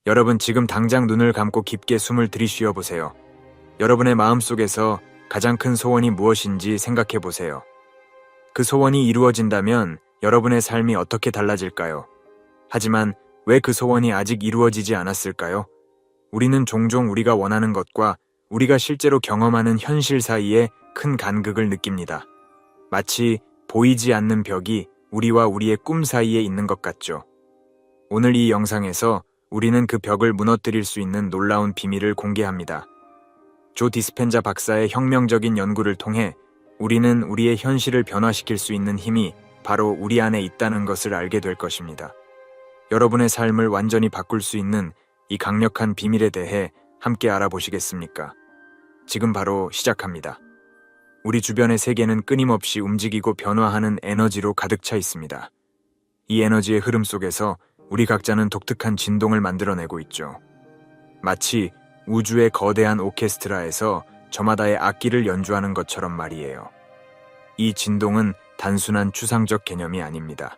여러분 지금 당장 눈을 감고 깊게 숨을 들이쉬어 보세요. 여러분의 마음속에서 가장 큰 소원이 무엇인지 생각해 보세요. 그 소원이 이루어진다면 여러분의 삶이 어떻게 달라질까요? 하지만 왜 그 소원이 아직 이루어지지 않았을까요? 우리는 종종 우리가 원하는 것과 우리가 실제로 경험하는 현실 사이에 큰 간극을 느낍니다. 마치 보이지 않는 벽이 우리와 우리의 꿈 사이에 있는 것 같죠. 오늘 이 영상에서 우리는 그 벽을 무너뜨릴 수 있는 놀라운 비밀을 공개합니다. 조 디스펜자 박사의 혁명적인 연구를 통해 우리는 우리의 현실을 변화시킬 수 있는 힘이 바로 우리 안에 있다는 것을 알게 될 것입니다. 여러분의 삶을 완전히 바꿀 수 있는 이 강력한 비밀에 대해 함께 알아보시겠습니까? 지금 바로 시작합니다. 우리 주변의 세계는 끊임없이 움직이고 변화하는 에너지로 가득 차 있습니다. 이 에너지의 흐름 속에서 우리 각자는 독특한 진동을 만들어내고 있죠. 마치 우주의 거대한 오케스트라에서 저마다의 악기를 연주하는 것처럼 말이에요. 이 진동은 단순한 추상적 개념이 아닙니다.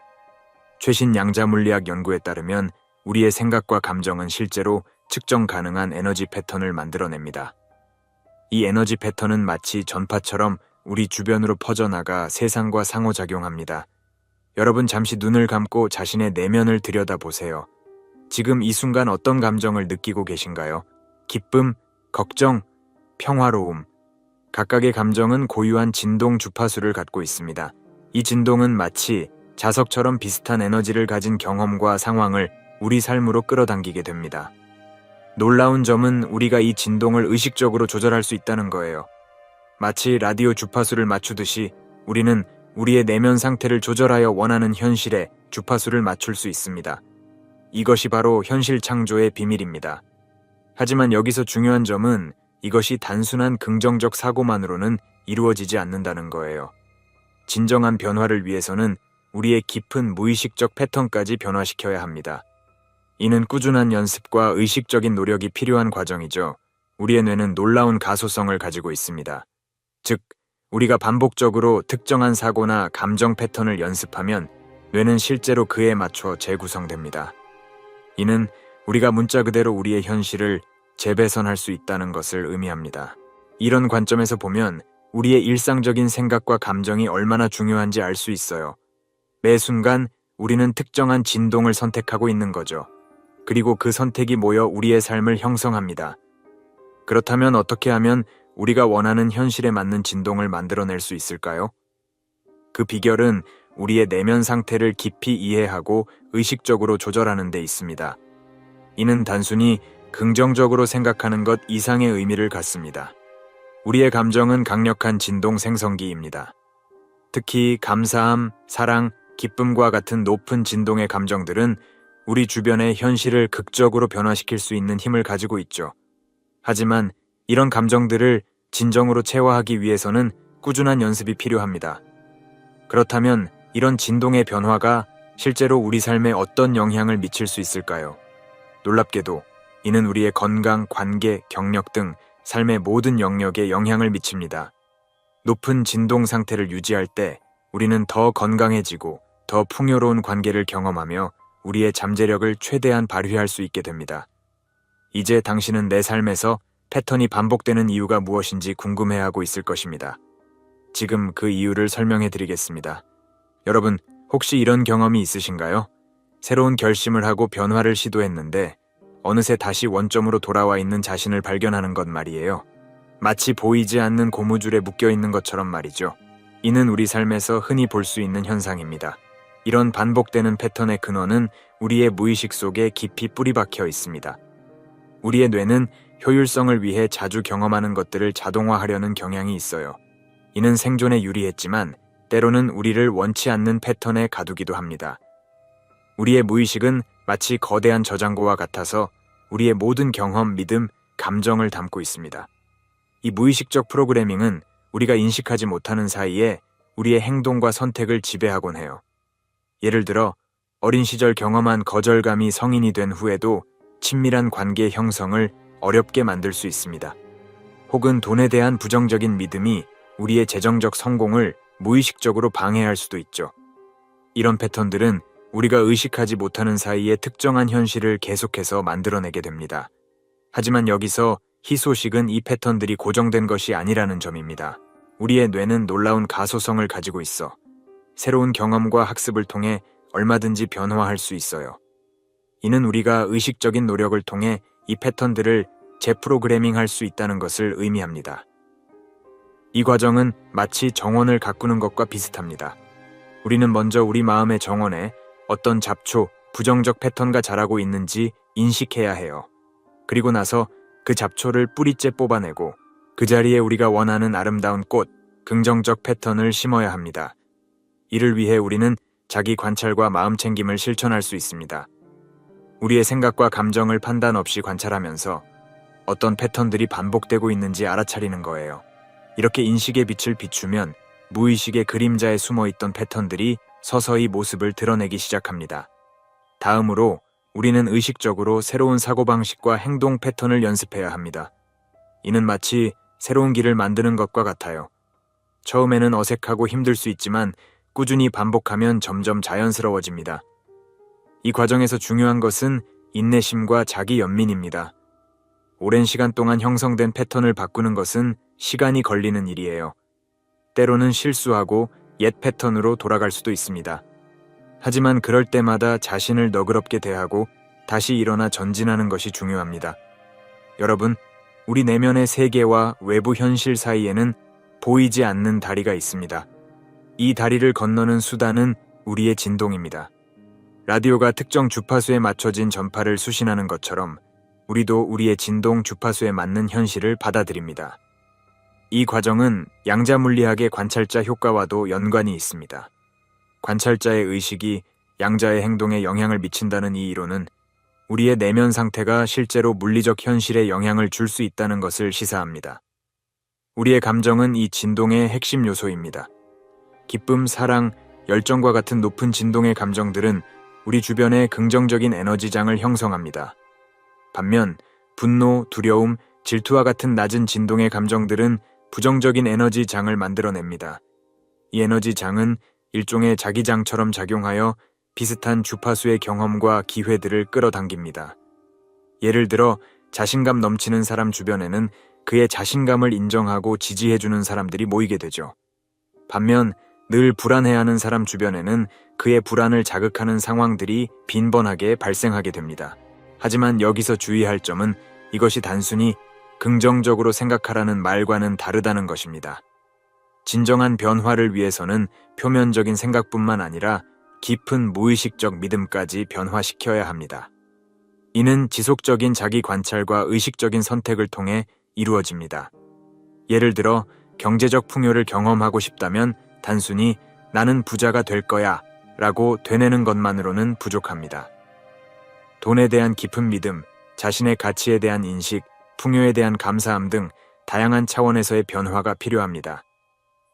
최신 양자 물리학 연구에 따르면 우리의 생각과 감정은 실제로 측정 가능한 에너지 패턴을 만들어냅니다. 이 에너지 패턴은 마치 전파처럼 우리 주변으로 퍼져나가 세상과 상호작용합니다. 여러분 잠시 눈을 감고 자신의 내면을 들여다보세요. 지금 이 순간 어떤 감정을 느끼고 계신가요? 기쁨, 걱정, 평화로움. 각각의 감정은 고유한 진동 주파수를 갖고 있습니다. 이 진동은 마치 자석처럼 비슷한 에너지를 가진 경험과 상황을 우리 삶으로 끌어당기게 됩니다. 놀라운 점은 우리가 이 진동을 의식적으로 조절할 수 있다는 거예요. 마치 라디오 주파수를 맞추듯이 우리는 우리의 내면 상태를 조절하여 원하는 현실에 주파수를 맞출 수 있습니다. 이것이 바로 현실 창조의 비밀입니다. 하지만 여기서 중요한 점은 이것이 단순한 긍정적 사고만으로는 이루어지지 않는다는 거예요. 진정한 변화를 위해서는 우리의 깊은 무의식적 패턴까지 변화시켜야 합니다. 이는 꾸준한 연습과 의식적인 노력이 필요한 과정이죠. 우리의 뇌는 놀라운 가소성을 가지고 있습니다. 즉, 우리가 반복적으로 특정한 사고나 감정 패턴을 연습하면 뇌는 실제로 그에 맞춰 재구성됩니다. 이는 우리가 문자 그대로 우리의 현실을 재배선할 수 있다는 것을 의미합니다. 이런 관점에서 보면 우리의 일상적인 생각과 감정이 얼마나 중요한지 알 수 있어요. 매 순간 우리는 특정한 진동을 선택하고 있는 거죠. 그리고 그 선택이 모여 우리의 삶을 형성합니다. 그렇다면 어떻게 하면 우리가 원하는 현실에 맞는 진동을 만들어낼 수 있을까요? 그 비결은 우리의 내면 상태를 깊이 이해하고 의식적으로 조절하는 데 있습니다. 이는 단순히 긍정적으로 생각하는 것 이상의 의미를 갖습니다. 우리의 감정은 강력한 진동 생성기입니다. 특히 감사함, 사랑, 기쁨과 같은 높은 진동의 감정들은 우리 주변의 현실을 극적으로 변화시킬 수 있는 힘을 가지고 있죠. 하지만 이런 감정들을 진정으로 체화하기 위해서는 꾸준한 연습이 필요합니다. 그렇다면 이런 진동의 변화가 실제로 우리 삶에 어떤 영향을 미칠 수 있을까요? 놀랍게도 이는 우리의 건강, 관계, 경력 등 삶의 모든 영역에 영향을 미칩니다. 높은 진동 상태를 유지할 때 우리는 더 건강해지고 더 풍요로운 관계를 경험하며 우리의 잠재력을 최대한 발휘할 수 있게 됩니다. 이제 당신은 내 삶에서 패턴이 반복되는 이유가 무엇인지 궁금해하고 있을 것입니다. 지금 그 이유를 설명해 드리겠습니다. 여러분, 혹시 이런 경험이 있으신가요? 새로운 결심을 하고 변화를 시도했는데 어느새 다시 원점으로 돌아와 있는 자신을 발견하는 것 말이에요. 마치 보이지 않는 고무줄에 묶여 있는 것처럼 말이죠. 이는 우리 삶에서 흔히 볼 수 있는 현상입니다. 이런 반복되는 패턴의 근원은 우리의 무의식 속에 깊이 뿌리박혀 있습니다. 우리의 뇌는 효율성을 위해 자주 경험하는 것들을 자동화하려는 경향이 있어요. 이는 생존에 유리했지만 때로는 우리를 원치 않는 패턴에 가두기도 합니다. 우리의 무의식은 마치 거대한 저장고와 같아서 우리의 모든 경험, 믿음, 감정을 담고 있습니다. 이 무의식적 프로그래밍은 우리가 인식하지 못하는 사이에 우리의 행동과 선택을 지배하곤 해요. 예를 들어 어린 시절 경험한 거절감이 성인이 된 후에도 친밀한 관계 형성을 어렵게 만들 수 있습니다. 혹은 돈에 대한 부정적인 믿음이 우리의 재정적 성공을 무의식적으로 방해할 수도 있죠. 이런 패턴들은 우리가 의식하지 못하는 사이에 특정한 현실을 계속해서 만들어내게 됩니다. 하지만 여기서 희소식은 이 패턴들이 고정된 것이 아니라는 점입니다. 우리의 뇌는 놀라운 가소성을 가지고 있어 새로운 경험과 학습을 통해 얼마든지 변화할 수 있어요. 이는 우리가 의식적인 노력을 통해 이 패턴들을 재프로그래밍할 수 있다는 것을 의미합니다. 이 과정은 마치 정원을 가꾸는 것과 비슷합니다. 우리는 먼저 우리 마음의 정원에 어떤 잡초, 부정적 패턴과 자라고 있는지 인식해야 해요. 그리고 나서 그 잡초를 뿌리째 뽑아내고 그 자리에 우리가 원하는 아름다운 꽃, 긍정적 패턴을 심어야 합니다. 이를 위해 우리는 자기 관찰과 마음 챙김을 실천할 수 있습니다. 우리의 생각과 감정을 판단 없이 관찰하면서 어떤 패턴들이 반복되고 있는지 알아차리는 거예요. 이렇게 인식의 빛을 비추면 무의식의 그림자에 숨어있던 패턴들이 서서히 모습을 드러내기 시작합니다. 다음으로 우리는 의식적으로 새로운 사고방식과 행동 패턴을 연습해야 합니다. 이는 마치 새로운 길을 만드는 것과 같아요. 처음에는 어색하고 힘들 수 있지만 꾸준히 반복하면 점점 자연스러워집니다. 이 과정에서 중요한 것은 인내심과 자기 연민입니다. 오랜 시간 동안 형성된 패턴을 바꾸는 것은 시간이 걸리는 일이에요. 때로는 실수하고 옛 패턴으로 돌아갈 수도 있습니다. 하지만 그럴 때마다 자신을 너그럽게 대하고 다시 일어나 전진하는 것이 중요합니다. 여러분, 우리 내면의 세계와 외부 현실 사이에는 보이지 않는 다리가 있습니다. 이 다리를 건너는 수단은 우리의 진동입니다. 라디오가 특정 주파수에 맞춰진 전파를 수신하는 것처럼 우리도 우리의 진동 주파수에 맞는 현실을 받아들입니다. 이 과정은 양자물리학의 관찰자 효과와도 연관이 있습니다. 관찰자의 의식이 양자의 행동에 영향을 미친다는 이 이론은 우리의 내면 상태가 실제로 물리적 현실에 영향을 줄 수 있다는 것을 시사합니다. 우리의 감정은 이 진동의 핵심 요소입니다. 기쁨, 사랑, 열정과 같은 높은 진동의 감정들은 우리 주변에 긍정적인 에너지장을 형성합니다. 반면 분노, 두려움, 질투와 같은 낮은 진동의 감정들은 부정적인 에너지장을 만들어냅니다. 이 에너지장은 일종의 자기장처럼 작용하여 비슷한 주파수의 경험과 기회들을 끌어당깁니다. 예를 들어 자신감 넘치는 사람 주변에는 그의 자신감을 인정하고 지지해주는 사람들이 모이게 되죠. 반면 늘 불안해하는 사람 주변에는 그의 불안을 자극하는 상황들이 빈번하게 발생하게 됩니다. 하지만 여기서 주의할 점은 이것이 단순히 긍정적으로 생각하라는 말과는 다르다는 것입니다. 진정한 변화를 위해서는 표면적인 생각뿐만 아니라 깊은 무의식적 믿음까지 변화시켜야 합니다. 이는 지속적인 자기 관찰과 의식적인 선택을 통해 이루어집니다. 예를 들어 경제적 풍요를 경험하고 싶다면 단순히 나는 부자가 될 거야 라고 되뇌는 것만으로는 부족합니다. 돈에 대한 깊은 믿음, 자신의 가치에 대한 인식, 풍요에 대한 감사함 등 다양한 차원에서의 변화가 필요합니다.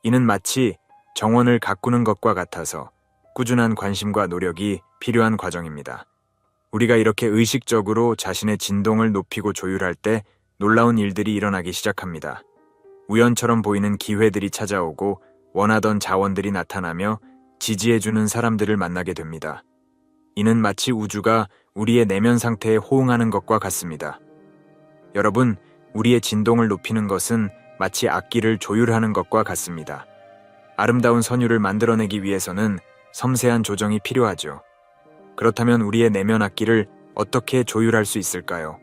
이는 마치 정원을 가꾸는 것과 같아서 꾸준한 관심과 노력이 필요한 과정입니다. 우리가 이렇게 의식적으로 자신의 진동을 높이고 조율할 때 놀라운 일들이 일어나기 시작합니다. 우연처럼 보이는 기회들이 찾아오고 원하던 자원들이 나타나며 지지해주는 사람들을 만나게 됩니다. 이는 마치 우주가 우리의 내면 상태에 호응하는 것과 같습니다. 여러분, 우리의 진동을 높이는 것은 마치 악기를 조율하는 것과 같습니다. 아름다운 선율을 만들어내기 위해서는 섬세한 조정이 필요하죠. 그렇다면 우리의 내면 악기를 어떻게 조율할 수 있을까요?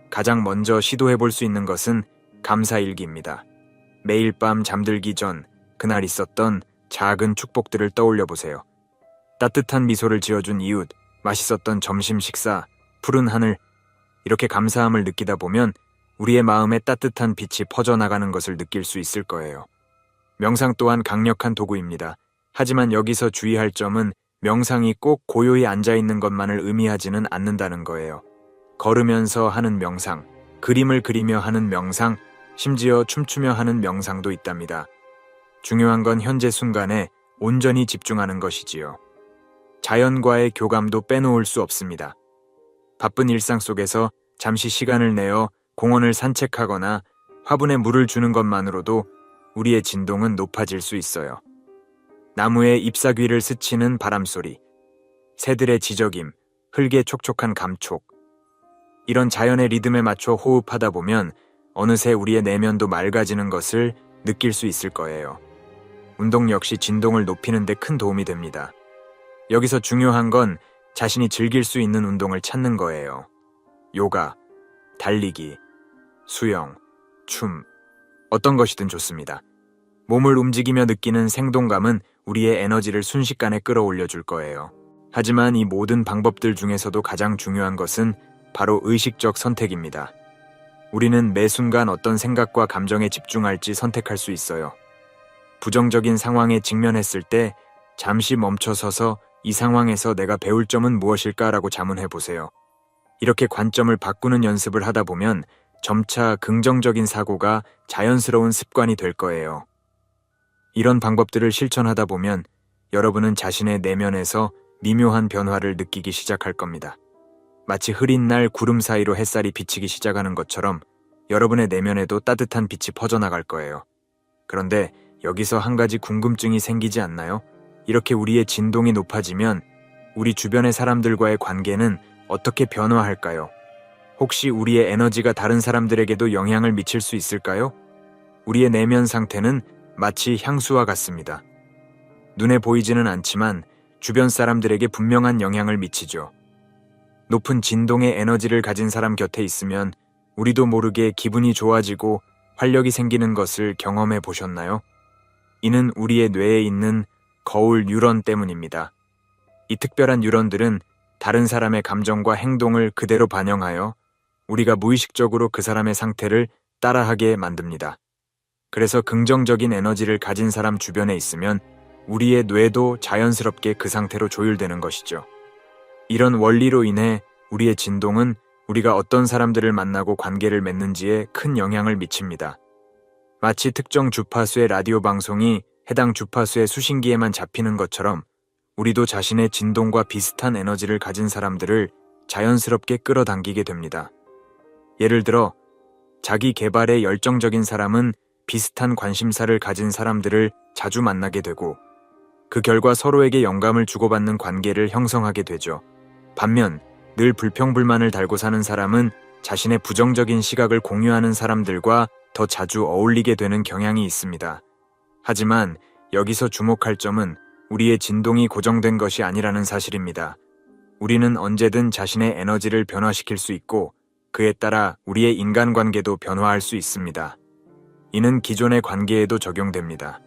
가장 먼저 시도해 볼 수 있는 것은 감사일기입니다. 매일 밤 잠들기 전 그날 있었던 작은 축복들을 떠올려 보세요. 따뜻한 미소를 지어준 이웃, 맛있었던 점심 식사, 푸른 하늘, 이렇게 감사함을 느끼다 보면 우리의 마음에 따뜻한 빛이 퍼져나가는 것을 느낄 수 있을 거예요. 명상 또한 강력한 도구입니다. 하지만 여기서 주의할 점은 명상이 꼭 고요히 앉아있는 것만을 의미하지는 않는다는 거예요. 걸으면서 하는 명상, 그림을 그리며 하는 명상, 심지어 춤추며 하는 명상도 있답니다. 중요한 건 현재 순간에 온전히 집중하는 것이지요. 자연과의 교감도 빼놓을 수 없습니다. 바쁜 일상 속에서 잠시 시간을 내어 공원을 산책하거나 화분에 물을 주는 것만으로도 우리의 진동은 높아질 수 있어요. 나무의 잎사귀를 스치는 바람소리, 새들의 지저김, 흙의 촉촉한 감촉. 이런 자연의 리듬에 맞춰 호흡하다 보면 어느새 우리의 내면도 맑아지는 것을 느낄 수 있을 거예요. 운동 역시 진동을 높이는 데 큰 도움이 됩니다. 여기서 중요한 건 자신이 즐길 수 있는 운동을 찾는 거예요. 요가, 달리기, 수영, 춤, 어떤 것이든 좋습니다. 몸을 움직이며 느끼는 생동감은 우리의 에너지를 순식간에 끌어올려 줄 거예요. 하지만 이 모든 방법들 중에서도 가장 중요한 것은 바로 의식적 선택입니다. 우리는 매 순간 어떤 생각과 감정에 집중할지 선택할 수 있어요. 부정적인 상황에 직면했을 때 잠시 멈춰서서 이 상황에서 내가 배울 점은 무엇일까라고 자문해 보세요. 이렇게 관점을 바꾸는 연습을 하다 보면 점차 긍정적인 사고가 자연스러운 습관이 될 거예요. 이런 방법들을 실천하다 보면 여러분은 자신의 내면에서 미묘한 변화를 느끼기 시작할 겁니다. 마치 흐린 날 구름 사이로 햇살이 비치기 시작하는 것처럼 여러분의 내면에도 따뜻한 빛이 퍼져나갈 거예요. 그런데 여기서 한 가지 궁금증이 생기지 않나요? 이렇게 우리의 진동이 높아지면 우리 주변의 사람들과의 관계는 어떻게 변화할까요? 혹시 우리의 에너지가 다른 사람들에게도 영향을 미칠 수 있을까요? 우리의 내면 상태는 마치 향수와 같습니다. 눈에 보이지는 않지만 주변 사람들에게 분명한 영향을 미치죠. 높은 진동의 에너지를 가진 사람 곁에 있으면 우리도 모르게 기분이 좋아지고 활력이 생기는 것을 경험해 보셨나요? 이는 우리의 뇌에 있는 거울 뉴런 때문입니다. 이 특별한 뉴런들은 다른 사람의 감정과 행동을 그대로 반영하여 우리가 무의식적으로 그 사람의 상태를 따라하게 만듭니다. 그래서 긍정적인 에너지를 가진 사람 주변에 있으면 우리의 뇌도 자연스럽게 그 상태로 조율되는 것이죠. 이런 원리로 인해 우리의 진동은 우리가 어떤 사람들을 만나고 관계를 맺는지에 큰 영향을 미칩니다. 마치 특정 주파수의 라디오 방송이 해당 주파수의 수신기에만 잡히는 것처럼 우리도 자신의 진동과 비슷한 에너지를 가진 사람들을 자연스럽게 끌어당기게 됩니다. 예를 들어 자기 개발에 열정적인 사람은 비슷한 관심사를 가진 사람들을 자주 만나게 되고 그 결과 서로에게 영감을 주고받는 관계를 형성하게 되죠. 반면 늘 불평불만을 달고 사는 사람은 자신의 부정적인 시각을 공유하는 사람들과 더 자주 어울리게 되는 경향이 있습니다. 하지만 여기서 주목할 점은 우리의 진동이 고정된 것이 아니라는 사실입니다. 우리는 언제든 자신의 에너지를 변화시킬 수 있고 그에 따라 우리의 인간관계도 변화할 수 있습니다. 이는 기존의 관계에도 적용됩니다.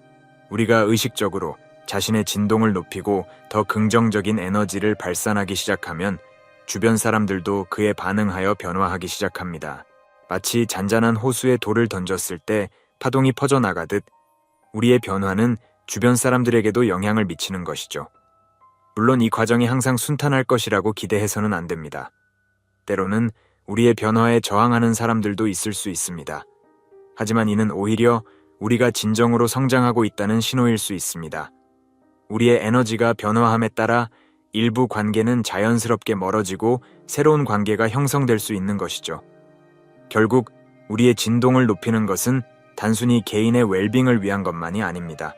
우리가 의식적으로 자신의 진동을 높이고 더 긍정적인 에너지를 발산하기 시작하면 주변 사람들도 그에 반응하여 변화하기 시작합니다. 마치 잔잔한 호수에 돌을 던졌을 때 파동이 퍼져나가듯 우리의 변화는 주변 사람들에게도 영향을 미치는 것이죠. 물론 이 과정이 항상 순탄할 것이라고 기대해서는 안 됩니다. 때로는 우리의 변화에 저항하는 사람들도 있을 수 있습니다. 하지만 이는 오히려 우리가 진정으로 성장하고 있다는 신호일 수 있습니다. 우리의 에너지가 변화함에 따라 일부 관계는 자연스럽게 멀어지고 새로운 관계가 형성될 수 있는 것이죠. 결국 우리의 진동을 높이는 것은 단순히 개인의 웰빙을 위한 것만이 아닙니다.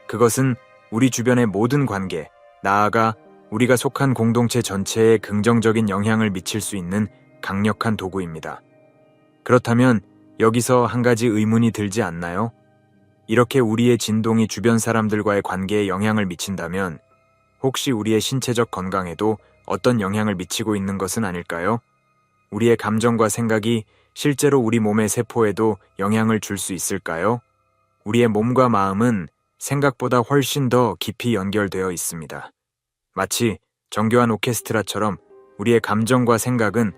그것은 우리 주변의 모든 관계, 나아가 우리가 속한 공동체 전체에 긍정적인 영향을 미칠 수 있는 강력한 도구입니다. 그렇다면 여기서 한 가지 의문이 들지 않나요? 이렇게 우리의 진동이 주변 사람들과의 관계에 영향을 미친다면 혹시 우리의 신체적 건강에도 어떤 영향을 미치고 있는 것은 아닐까요? 우리의 감정과 생각이 실제로 우리 몸의 세포에도 영향을 줄 수 있을까요? 우리의 몸과 마음은 생각보다 훨씬 더 깊이 연결되어 있습니다. 마치 정교한 오케스트라처럼 우리의 감정과 생각은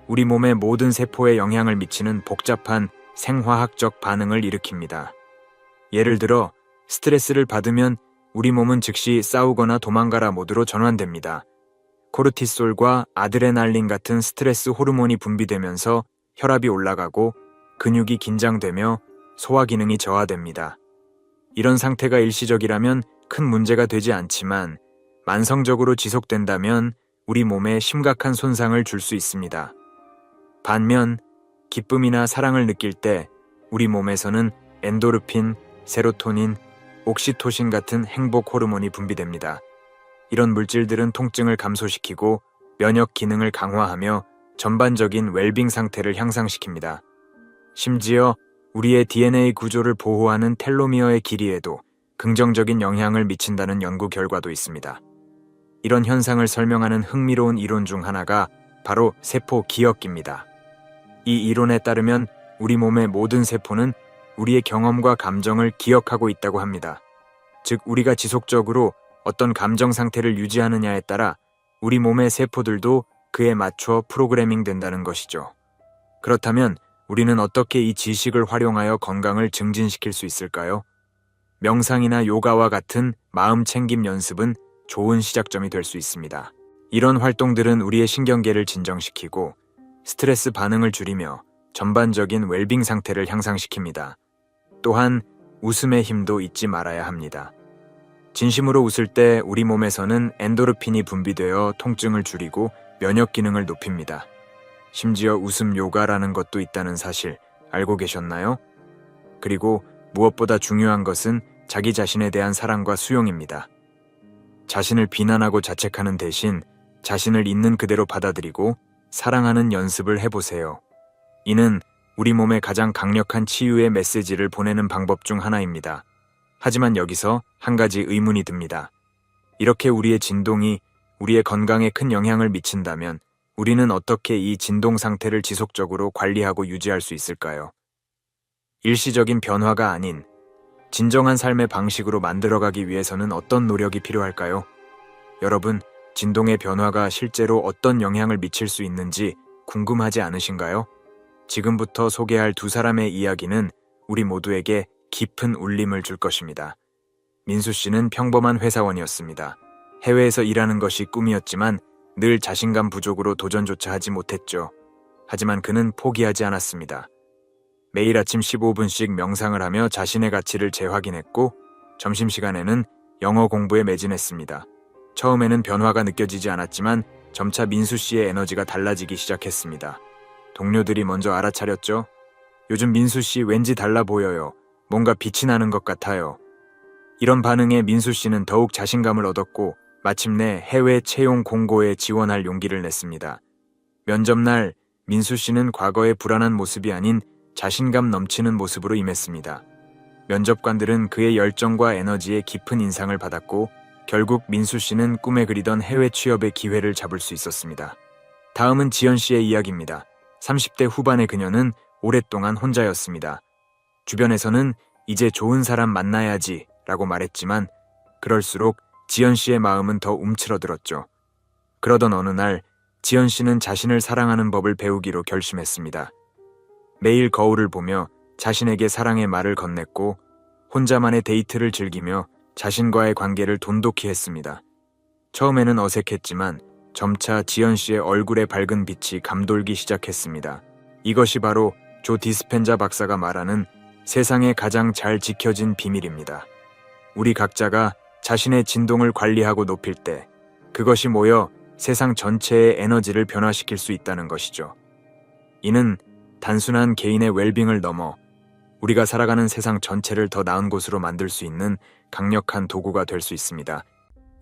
우리 몸의 모든 세포에 영향을 미치는 복잡한 생화학적 반응을 일으킵니다. 예를 들어 스트레스를 받으면 우리 몸은 즉시 싸우거나 도망가라 모드로 전환됩니다. 코르티솔과 아드레날린 같은 스트레스 호르몬이 분비되면서 혈압이 올라가고 근육이 긴장되며 소화 기능이 저하됩니다. 이런 상태가 일시적이라면 큰 문제가 되지 않지만 만성적으로 지속된다면 우리 몸에 심각한 손상을 줄 수 있습니다. 반면 기쁨이나 사랑을 느낄 때 우리 몸에서는 엔도르핀, 세로토닌, 옥시토신 같은 행복 호르몬이 분비됩니다. 이런 물질들은 통증을 감소시키고 면역 기능을 강화하며 전반적인 웰빙 상태를 향상시킵니다. 심지어 우리의 DNA 구조를 보호하는 텔로미어의 길이에도 긍정적인 영향을 미친다는 연구 결과도 있습니다. 이런 현상을 설명하는 흥미로운 이론 중 하나가 바로 세포 기억기입니다. 이 이론에 따르면 우리 몸의 모든 세포는 우리의 경험과 감정을 기억하고 있다고 합니다. 즉, 우리가 지속적으로 어떤 감정 상태를 유지하느냐에 따라 우리 몸의 세포들도 그에 맞춰 프로그래밍 된다는 것이죠. 그렇다면 우리는 어떻게 이 지식을 활용하여 건강을 증진시킬 수 있을까요? 명상이나 요가와 같은 마음 챙김 연습은 좋은 시작점이 될 수 있습니다. 이런 활동들은 우리의 신경계를 진정시키고 스트레스 반응을 줄이며 전반적인 웰빙 상태를 향상시킵니다. 또한 웃음의 힘도 잊지 말아야 합니다. 진심으로 웃을 때 우리 몸에서는 엔도르핀이 분비되어 통증을 줄이고 면역 기능을 높입니다. 심지어 웃음 요가라는 것도 있다는 사실 알고 계셨나요? 그리고 무엇보다 중요한 것은 자기 자신에 대한 사랑과 수용입니다. 자신을 비난하고 자책하는 대신 자신을 있는 그대로 받아들이고 사랑하는 연습을 해보세요. 이는 우리 몸에 가장 강력한 치유의 메시지를 보내는 방법 중 하나입니다. 하지만 여기서 한 가지 의문이 듭니다. 이렇게 우리의 진동이 우리의 건강에 큰 영향을 미친다면 우리는 어떻게 이 진동 상태를 지속적으로 관리하고 유지할 수 있을까요? 일시적인 변화가 아닌 진정한 삶의 방식으로 만들어가기 위해서는 어떤 노력이 필요할까요? 여러분, 진동의 변화가 실제로 어떤 영향을 미칠 수 있는지 궁금하지 않으신가요? 지금부터 소개할 두 사람의 이야기는 우리 모두에게 깊은 울림을 줄 것입니다. 민수 씨는 평범한 회사원이었습니다. 해외에서 일하는 것이 꿈이었지만 늘 자신감 부족으로 도전조차 하지 못했죠. 하지만 그는 포기하지 않았습니다. 매일 아침 15분씩 명상을 하며 자신의 가치를 재확인했고 점심시간에는 영어 공부에 매진했습니다. 처음에는 변화가 느껴지지 않았지만 점차 민수 씨의 에너지가 달라지기 시작했습니다. 동료들이 먼저 알아차렸죠. 요즘 민수 씨 왠지 달라 보여요. 뭔가 빛이 나는 것 같아요. 이런 반응에 민수 씨는 더욱 자신감을 얻었고 마침내 해외 채용 공고에 지원할 용기를 냈습니다. 면접날 민수 씨는 과거의 불안한 모습이 아닌 자신감 넘치는 모습으로 임했습니다. 면접관들은 그의 열정과 에너지에 깊은 인상을 받았고 결국 민수 씨는 꿈에 그리던 해외 취업의 기회를 잡을 수 있었습니다. 다음은 지연 씨의 이야기입니다. 30대 후반의 그녀는 오랫동안 혼자였습니다. 주변에서는 이제 좋은 사람 만나야지 라고 말했지만 그럴수록 지연 씨의 마음은 더 움츠러들었죠. 그러던 어느 날 지연 씨는 자신을 사랑하는 법을 배우기로 결심했습니다. 매일 거울을 보며 자신에게 사랑의 말을 건넸고 혼자만의 데이트를 즐기며 자신과의 관계를 돈독히 했습니다. 처음에는 어색했지만 점차 지연 씨의 얼굴에 밝은 빛이 감돌기 시작했습니다. 이것이 바로 조 디스펜자 박사가 말하는 세상에 가장 잘 지켜진 비밀입니다. 우리 각자가 자신의 진동을 관리하고 높일 때 그것이 모여 세상 전체의 에너지를 변화시킬 수 있다는 것이죠. 이는 단순한 개인의 웰빙을 넘어 우리가 살아가는 세상 전체를 더 나은 곳으로 만들 수 있는 강력한 도구가 될 수 있습니다.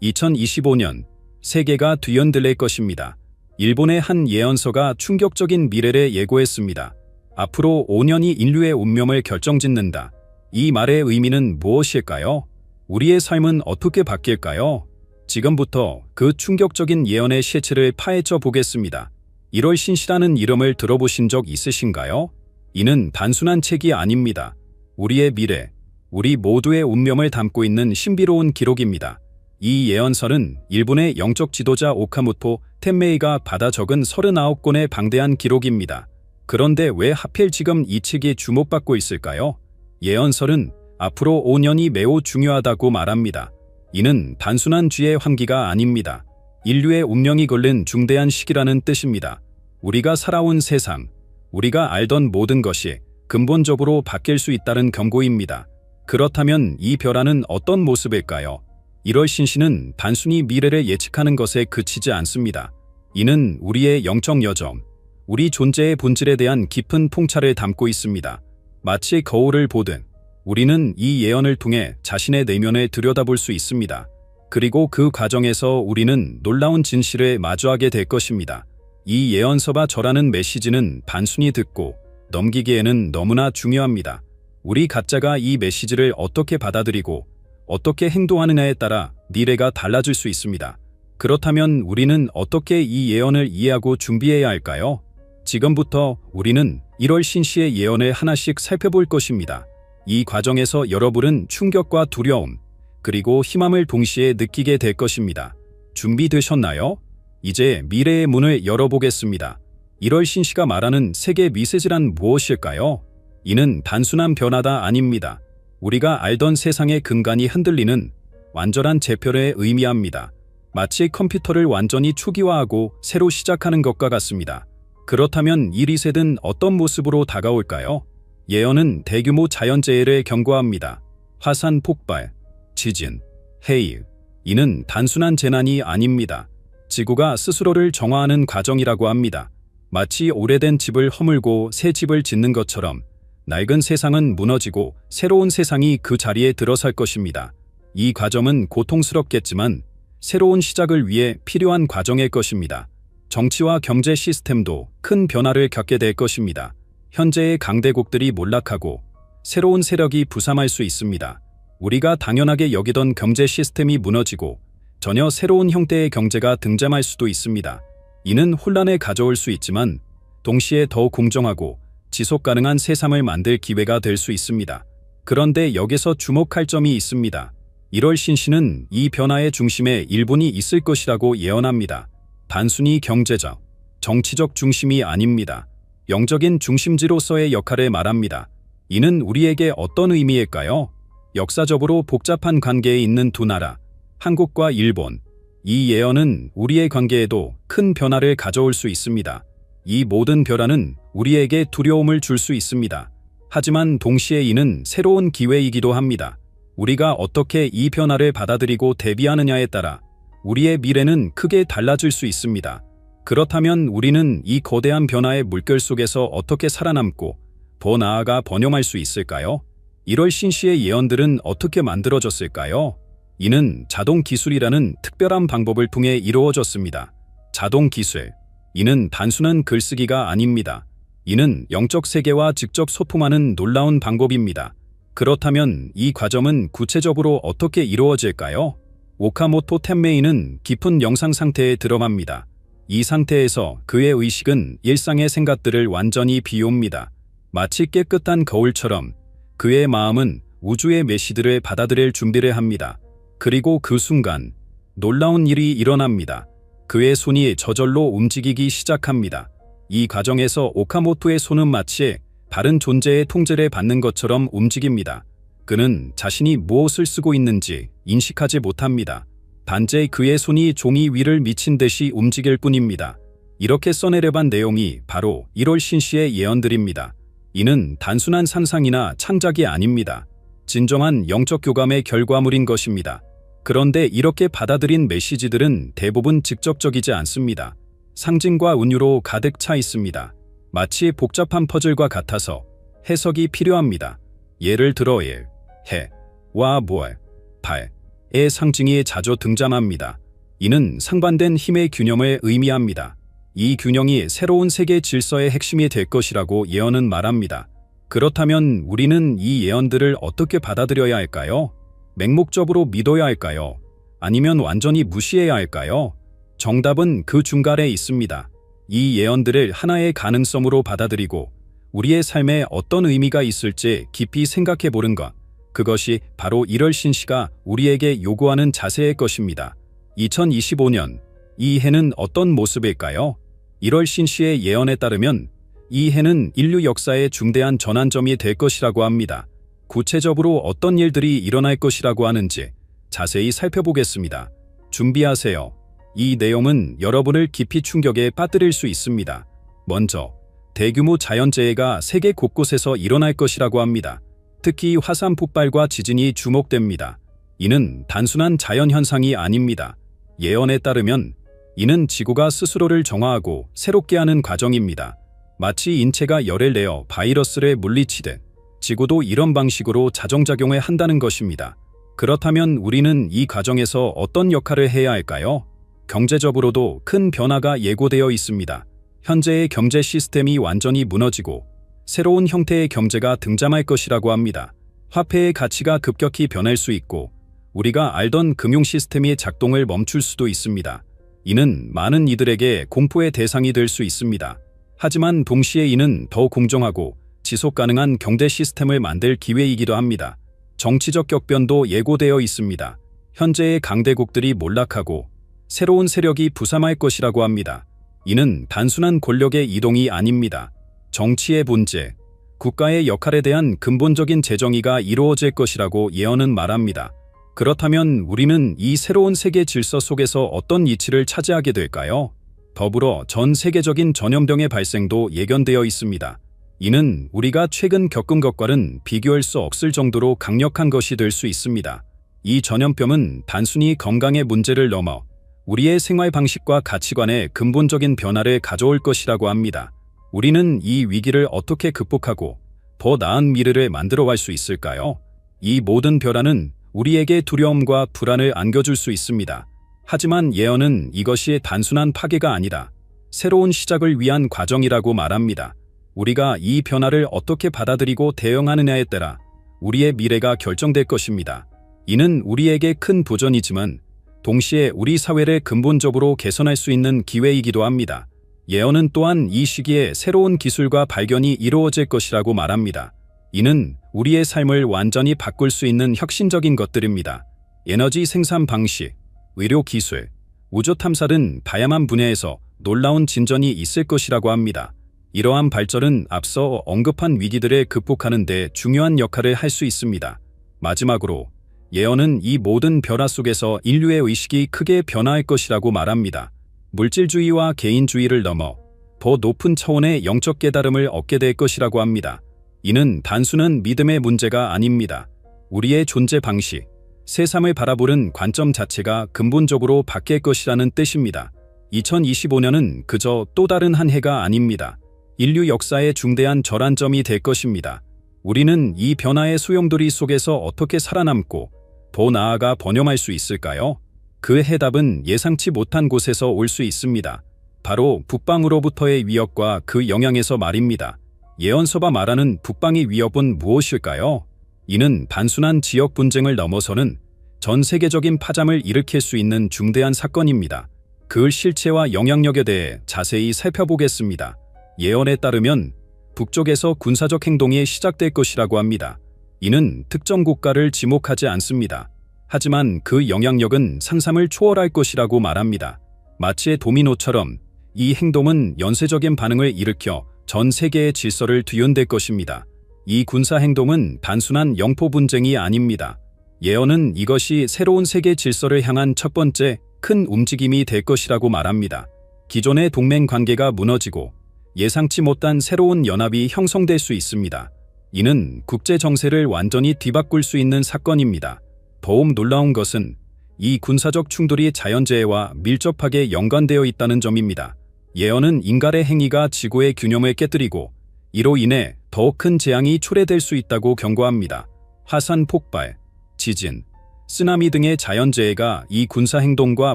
2025년 세계가 뒤흔들릴 것입니다. 일본의 한 예언서가 충격적인 미래를 예고했습니다. 앞으로 5년이 인류의 운명을 결정짓는다. 이 말의 의미는 무엇일까요? 우리의 삶은 어떻게 바뀔까요? 지금부터 그 충격적인 예언의 실체를 파헤쳐 보겠습니다. 1월 신시라는 이름을 들어보신 적 있으신가요? 이는 단순한 책이 아닙니다. 우리의 미래, 우리 모두의 운명을 담고 있는 신비로운 기록입니다. 이 예언서는 일본의 영적 지도자 오카모토 텐메이가 받아 적은 39권의 방대한 기록입니다. 그런데 왜 하필 지금 이 책이 주목받고 있을까요? 예언설은 앞으로 5년이 매우 중요하다고 말합니다. 이는 단순한 쥐의 환기가 아닙니다. 인류의 운명이 걸린 중대한 시기라는 뜻입니다. 우리가 살아온 세상, 우리가 알던 모든 것이 근본적으로 바뀔 수 있다는 경고입니다. 그렇다면 이 변화는 어떤 모습일까요? 1월 신시는 단순히 미래를 예측하는 것에 그치지 않습니다. 이는 우리의 영적 여정, 우리 존재의 본질에 대한 깊은 통찰을 담고 있습니다. 마치 거울을 보듯 우리는 이 예언을 통해 자신의 내면을 들여다볼 수 있습니다. 그리고 그 과정에서 우리는 놀라운 진실에 마주하게 될 것입니다. 이 예언서가 전하는 메시지는 단순히 듣고 넘기기에는 너무나 중요합니다. 우리 각자가 이 메시지를 어떻게 받아들이고 어떻게 행동하느냐에 따라 미래가 달라질 수 있습니다. 그렇다면 우리는 어떻게 이 예언을 이해하고 준비해야 할까요? 지금부터 우리는 1월 신시의 예언을 하나씩 살펴볼 것입니다. 이 과정에서 여러분은 충격과 두려움, 그리고 희망을 동시에 느끼게 될 것입니다. 준비되셨나요? 이제 미래의 문을 열어보겠습니다. 1월 신시가 말하는 세계 메시지란 무엇일까요? 이는 단순한 변화가 아닙니다. 우리가 알던 세상의 근간이 흔들리는 완전한 재편을 의미합니다. 마치 컴퓨터를 완전히 초기화하고 새로 시작하는 것과 같습니다. 그렇다면 이 리셋은 어떤 모습으로 다가올까요? 예언은 대규모 자연재해를 경고합니다. 화산 폭발, 지진, 해일. 이는 단순한 재난이 아닙니다. 지구가 스스로를 정화하는 과정이라고 합니다. 마치 오래된 집을 허물고 새 집을 짓는 것처럼 낡은 세상은 무너지고 새로운 세상이 그 자리에 들어설 것입니다. 이 과정은 고통스럽겠지만 새로운 시작을 위해 필요한 과정일 것입니다. 정치와 경제 시스템도 큰 변화를 겪게 될 것입니다. 현재의 강대국들이 몰락하고 새로운 세력이 부상할 수 있습니다. 우리가 당연하게 여기던 경제 시스템이 무너지고 전혀 새로운 형태의 경제가 등장할 수도 있습니다. 이는 혼란을 가져올 수 있지만 동시에 더 공정하고 지속 가능한 세상을 만들 기회가 될 수 있습니다. 그런데 여기서 주목할 점이 있습니다. 1월 신시는 이 변화의 중심에 일본이 있을 것이라고 예언합니다. 단순히 경제적, 정치적 중심이 아닙니다. 영적인 중심지로서의 역할을 말합니다. 이는 우리에게 어떤 의미일까요? 역사적으로 복잡한 관계에 있는 두 나라, 한국과 일본. 이 예언은 우리의 관계에도 큰 변화를 가져올 수 있습니다. 이 모든 변화는 우리에게 두려움을 줄 수 있습니다. 하지만 동시에 이는 새로운 기회이기도 합니다. 우리가 어떻게 이 변화를 받아들이고 대비하느냐에 따라 우리의 미래는 크게 달라질 수 있습니다. 그렇다면 우리는 이 거대한 변화의 물결 속에서 어떻게 살아남고 더 나아가 번영할 수 있을까요? 1월 신시의 예언들은 어떻게 만들어졌을까요? 이는 자동 기술이라는 특별한 방법을 통해 이루어졌습니다. 자동 기술. 이는 단순한 글쓰기가 아닙니다. 이는 영적 세계와 직접 소통하는 놀라운 방법입니다. 그렇다면 이 과정은 구체적으로 어떻게 이루어질까요? 오카모토 텐메이는 깊은 영상 상태에 들어갑니다. 이 상태에서 그의 의식은 일상의 생각들을 완전히 비웁니다. 마치 깨끗한 거울처럼 그의 마음은 우주의 메시지를 받아들일 준비를 합니다. 그리고 그 순간 놀라운 일이 일어납니다. 그의 손이 저절로 움직이기 시작합니다. 이 과정에서 오카모토의 손은 마치 다른 존재의 통제를 받는 것처럼 움직입니다. 그는 자신이 무엇을 쓰고 있는지 인식하지 못합니다. 단지 그의 손이 종이 위를 미친 듯이 움직일 뿐입니다. 이렇게 써내려간 내용이 바로 1월 신시의 예언들입니다. 이는 단순한 상상이나 창작이 아닙니다. 진정한 영적 교감의 결과물인 것입니다. 그런데 이렇게 받아들인 메시지들은 대부분 직접적이지 않습니다. 상징과 운유로 가득 차 있습니다. 마치 복잡한 퍼즐과 같아서 해석이 필요합니다. 예를 들어 일, 해, 와 뭘, 발의 상징이 자주 등장합니다. 이는 상반된 힘의 균형을 의미합니다. 이 균형이 새로운 세계 질서의 핵심이 될 것이라고 예언은 말합니다. 그렇다면 우리는 이 예언들을 어떻게 받아들여야 할까요? 맹목적으로 믿어야 할까요? 아니면 완전히 무시해야 할까요? 정답은 그 중간에 있습니다. 이 예언들을 하나의 가능성으로 받아들이고 우리의 삶에 어떤 의미가 있을지 깊이 생각해 보는 것. 그것이 바로 1월 신시가 우리에게 요구하는 자세일 것입니다. 2025년, 이 해는 어떤 모습일까요? 1월 신시의 예언에 따르면 이 해는 인류 역사의 중대한 전환점이 될 것이라고 합니다. 구체적으로 어떤 일들이 일어날 것이라고 하는지 자세히 살펴보겠습니다. 준비하세요. 이 내용은 여러분을 깊이 충격에 빠뜨릴 수 있습니다. 먼저, 대규모 자연재해가 세계 곳곳에서 일어날 것이라고 합니다. 특히 화산 폭발과 지진이 주목됩니다. 이는 단순한 자연현상이 아닙니다. 예언에 따르면 이는 지구가 스스로를 정화하고 새롭게 하는 과정입니다. 마치 인체가 열을 내어 바이러스를 물리치듯 지구도 이런 방식으로 자정작용을 한다는 것입니다. 그렇다면 우리는 이 과정에서 어떤 역할을 해야 할까요? 경제적으로도 큰 변화가 예고되어 있습니다. 현재의 경제 시스템이 완전히 무너지고 새로운 형태의 경제가 등장할 것이라고 합니다. 화폐의 가치가 급격히 변할 수 있고 우리가 알던 금융 시스템의 작동을 멈출 수도 있습니다. 이는 많은 이들에게 공포의 대상이 될 수 있습니다. 하지만 동시에 이는 더 공정하고 지속 가능한 경제 시스템을 만들 기회이기도 합니다. 정치적 격변도 예고되어 있습니다. 현재의 강대국들이 몰락하고 새로운 세력이 부상할 것이라고 합니다. 이는 단순한 권력의 이동이 아닙니다. 정치의 문제, 국가의 역할에 대한 근본적인 재정의가 이루어질 것이라고 예언은 말합니다. 그렇다면 우리는 이 새로운 세계 질서 속에서 어떤 위치를 차지하게 될까요? 더불어 전 세계적인 전염병의 발생도 예견되어 있습니다. 이는 우리가 최근 겪은 것과는 비교할 수 없을 정도로 강력한 것이 될 수 있습니다. 이 전염병은 단순히 건강의 문제를 넘어 우리의 생활 방식과 가치관에 근본적인 변화를 가져올 것이라고 합니다. 우리는 이 위기를 어떻게 극복하고 더 나은 미래를 만들어갈 수 있을까요? 이 모든 변화는 우리에게 두려움과 불안을 안겨줄 수 있습니다. 하지만 예언은 이것이 단순한 파괴가 아니라 새로운 시작을 위한 과정이라고 말합니다. 우리가 이 변화를 어떻게 받아들이고 대응하느냐에 따라 우리의 미래가 결정될 것입니다. 이는 우리에게 큰 도전이지만 동시에 우리 사회를 근본적으로 개선할 수 있는 기회이기도 합니다. 예언은 또한 이 시기에 새로운 기술과 발견이 이루어질 것이라고 말합니다. 이는 우리의 삶을 완전히 바꿀 수 있는 혁신적인 것들입니다. 에너지 생산 방식, 의료 기술, 우주 탐사 등 다양한 분야에서 놀라운 진전이 있을 것이라고 합니다. 이러한 발전은 앞서 언급한 위기들을 극복하는 데 중요한 역할을 할 수 있습니다. 마지막으로 예언은 이 모든 변화 속에서 인류의 의식이 크게 변화할 것이라고 말합니다. 물질주의와 개인주의를 넘어 더 높은 차원의 영적 깨달음을 얻게 될 것이라고 합니다. 이는 단순한 믿음의 문제가 아닙니다. 우리의 존재 방식, 세상을 바라보는 관점 자체가 근본적으로 바뀔 것이라는 뜻입니다. 2025년은 그저 또 다른 한 해가 아닙니다. 인류 역사의 중대한 전환점이 될 것입니다. 우리는 이 변화의 소용돌이 속에서 어떻게 살아남고 더 나아가 번영할 수 있을까요? 그 해답은 예상치 못한 곳에서 올 수 있습니다. 바로 북방으로부터의 위협과 그 영향에서 말입니다. 예언서가 말하는 북방의 위협은 무엇일까요? 이는 단순한 지역 분쟁을 넘어서는 전 세계적인 파장을 일으킬 수 있는 중대한 사건입니다. 그 실체와 영향력에 대해 자세히 살펴보겠습니다. 예언에 따르면 북쪽에서 군사적 행동이 시작될 것이라고 합니다. 이는 특정 국가를 지목하지 않습니다. 하지만 그 영향력은 상상을 초월할 것이라고 말합니다. 마치 도미노처럼 이 행동은 연쇄적인 반응을 일으켜 전 세계의 질서를 뒤흔들 것입니다. 이 군사 행동은 단순한 영토 분쟁이 아닙니다. 예언은 이것이 새로운 세계 질서를 향한 첫 번째 큰 움직임이 될 것이라고 말합니다. 기존의 동맹 관계가 무너지고 예상치 못한 새로운 연합이 형성될 수 있습니다. 이는 국제 정세를 완전히 뒤바꿀 수 있는 사건입니다. 더욱 놀라운 것은 이 군사적 충돌이 자연재해와 밀접하게 연관되어 있다는 점입니다. 예언은 인간의 행위가 지구의 균형을 깨뜨리고 이로 인해 더 큰 재앙이 초래될 수 있다고 경고합니다. 화산 폭발, 지진, 쓰나미 등의 자연재해가 이 군사행동과